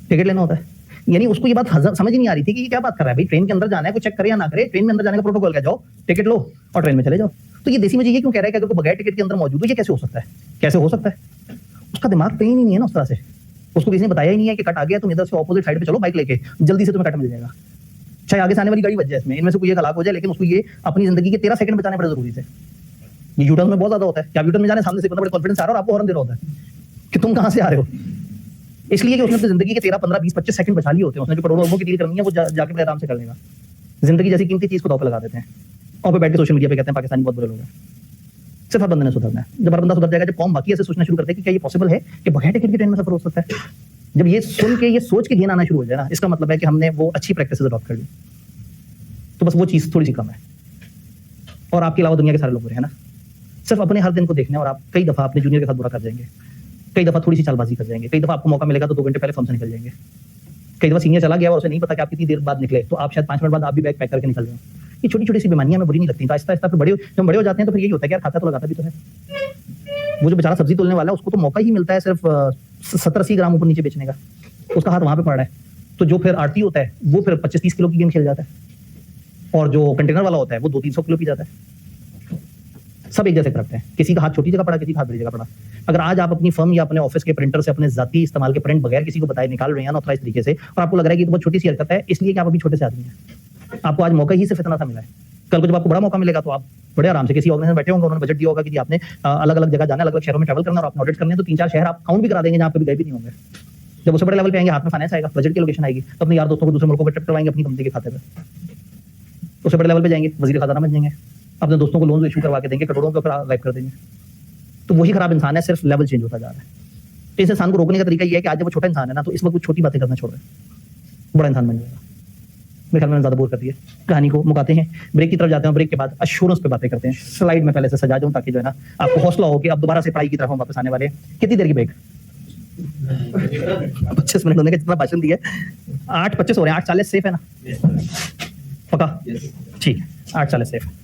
टिकट लेना होता है। यानी उसको ये बात समझ ही नहीं आ रही थी कि ये क्या बात कर रहा है भाई, ट्रेन के अंदर जाना है, कोई चेक करे या ना करे, ट्रेन में अंदर जाने का प्रोटोकॉल क्या, जाओ टिकट लो और ट्रेन में चले जाओ। तो ये देसी मुझे ये क्यों कह रहा है कि अगर कोई बगैर टिकट के अंदर मौजूद है, ये कैसे हो सकता है? कैसे हो सकता है? उसका दिमाग ट्रेन ही नहीं है ना उस तरह से। उसको किसी ने बताया ही नहीं है कि कट आ गया, तुम इधर से ऑपोजिट साइड पे चलो बाइक लेके, जल्दी से तुम्हें कट मिल जाएगा, चाहे आगे से आने वाली गाड़ी बच जाए, इसमें इनमें से कोई एक हलाक हो जाए, लेकिन उसको ये अपनी जिंदगी के 13 सेकंड बचाने बड़े जरूरी थे। ये यूटर्न में बहुत ज्यादा होता है कि आप यूटर्न में जाने सामने से बड़ा कॉन्फिडेंस आ रहा है और आपको हॉर्न दे रहा होता है कि तुम कहां से आ रहे हो, इसलिए कि उसने अपनी जिंदगी के 13, 15, 20, 25 सेकंड बचा लिए होते हैं। उसने जो करोड़ों लोगों की डील करनी है वो जाके बड़े आराम से कर लेगा। जिंदगी जैसी कीमती चीज को दांव पे लगा देते हैं और फिर बैठ के सोशल मीडिया पे कहते हैं पाकिस्तानी बहुत बुरे लोग हैं। सिर्फ हर बंदे ने सुधरना है। जब हर बंदा सुधर जाएगा, जब कौम बाकी ऐसे सोचना शुरू करते हैं कि क्या ये पॉसिबल है कि बगैर टिकट की ट्रेन में सफर हो सकता है, जब ये सुन के ये सोच के घिन आना शुरू हो जाए ना, इसका मतलब है कि हमने वो अच्छी प्रैक्टिस अडॉप्ट कर ली। तो बस वो चीज थोड़ी सी कम है, और आपके अलावा दुनिया के सारे लोग बुरे हैं ना। सिर्फ अपने हर दिन को देखना है, और आप कई दफा अपने जूनियर के साथ बुरा कर जाएंगे, कई दफा थोड़ी सी चालबाजी कर जाएंगे, कई दफा आपको मौका मिलेगा तो 2 घंटे पहले फर्म से निकल जाएंगे, कई दफा सीनियर चला गया और उसे नहीं पता कि आप कितनी देर बाद निकले, तो आप शायद 5 मिनट बाद आप भी बैग पैक करके निकल जाओ। ये छोटी छोटी सी बीमारियां हमें बुरी नहीं लगती, तो आहिस्ता आहिस्ता फिर जब बड़े हो जाते हैं तो फिर यही होता है कि यार खाता तो लगाता भी तो है। वो जो बेचारा सब्जी तोलने वाला है, उसको तो मौका ही मिलता है सिर्फ 70-80 ग्राम ऊपर नीचे बेचने का, उसका हाथ वहां पे पड़ रहा है। तो जो फिर आरती होता है वो फिर 25-30 किलो की गेम खेल जाता है, और जो कंटेनर वाला होता है वो 200-300 किलो पी जाता है। सब एक जैसे करते हैं, किसी का हाथ छोटी जगह पड़ा, किसी का हाथ बड़ी जगह पड़ा। अगर आज आप अपनी फर्म या अपने ऑफिस के प्रिंटर से अपने जाती इस्तेमाल के प्रिंट बगैर किसी को बताए निकाल रहे हैं अनऑथराइज्ड तरीके से, और आपको लग रहा है कि तो बहुत छोटी सी हरकत है, इसलिए कि आप अभी छोटे से आदमी हैं, आपको आज मौका ही सिर्फ इतना सा मिला है। कल को जब आपको बड़ा मौका मिलेगा तो आप बड़े आराम से किसी ऑर्गेनाइजेशन बैठे होंगे, उन्होंने बजट दिया होगा कि आपने अलग अलग जगह जाना, अलग अलग शहरों में ट्रैवल करना और आपने ऑडिट करने, तो 3-4 शहर आप काउंट भी करा देंगे जहाँ पे भी गए भी नहीं होंगे। जब उससे बड़े लेवल पे आएंगे, हाथ में फाइनेंस आएगा, बजट की लोकेशन आएगी, तो अपने यार दोस्तों को दूसरे मुल्कों पर ट्रिप करवाएंगे अपनी कंपनी के खाते पर। उससे बड़े लेवल पे जाएंगे, वजीर खजाना बन जाएंगे, अपने दोस्तों को लोन इशू करवा के देंगे, करोड़ों के ऊपर गायब कर देंगे। तो वही खराब इंसान है, सिर्फ लेवल चेंज होता जा रहा है। तो इस इंसान को रोकने का तरीका ये है कि आज जब वो छोटा इंसान है ना, तो इस वक्त वो छोटी बातें करना छोड़ रहे, बड़ा इंसान बन जाएगा। मेरे ख्याल में ज्यादा बोर कर दिया, कहानी को मुकाते हैं, ब्रेक की तरफ जाते हैं। ब्रेक के बाद एश्योरेंस पे बातें करते हैं। स्लाइड में पहले से सजा दूं ताकि जो है ना आपको हौसला हो कि अब दोबारा से पढ़ाई की तरफ हम वापस आने वाले हैं। कितनी देर की ब्रेक? 25 मिनट होने का जितना भाषण दिया है 8:25 हो रहे हैं, 8:40 सेफ है ना? पक्का? ठीक है, 8:40 सेफ है।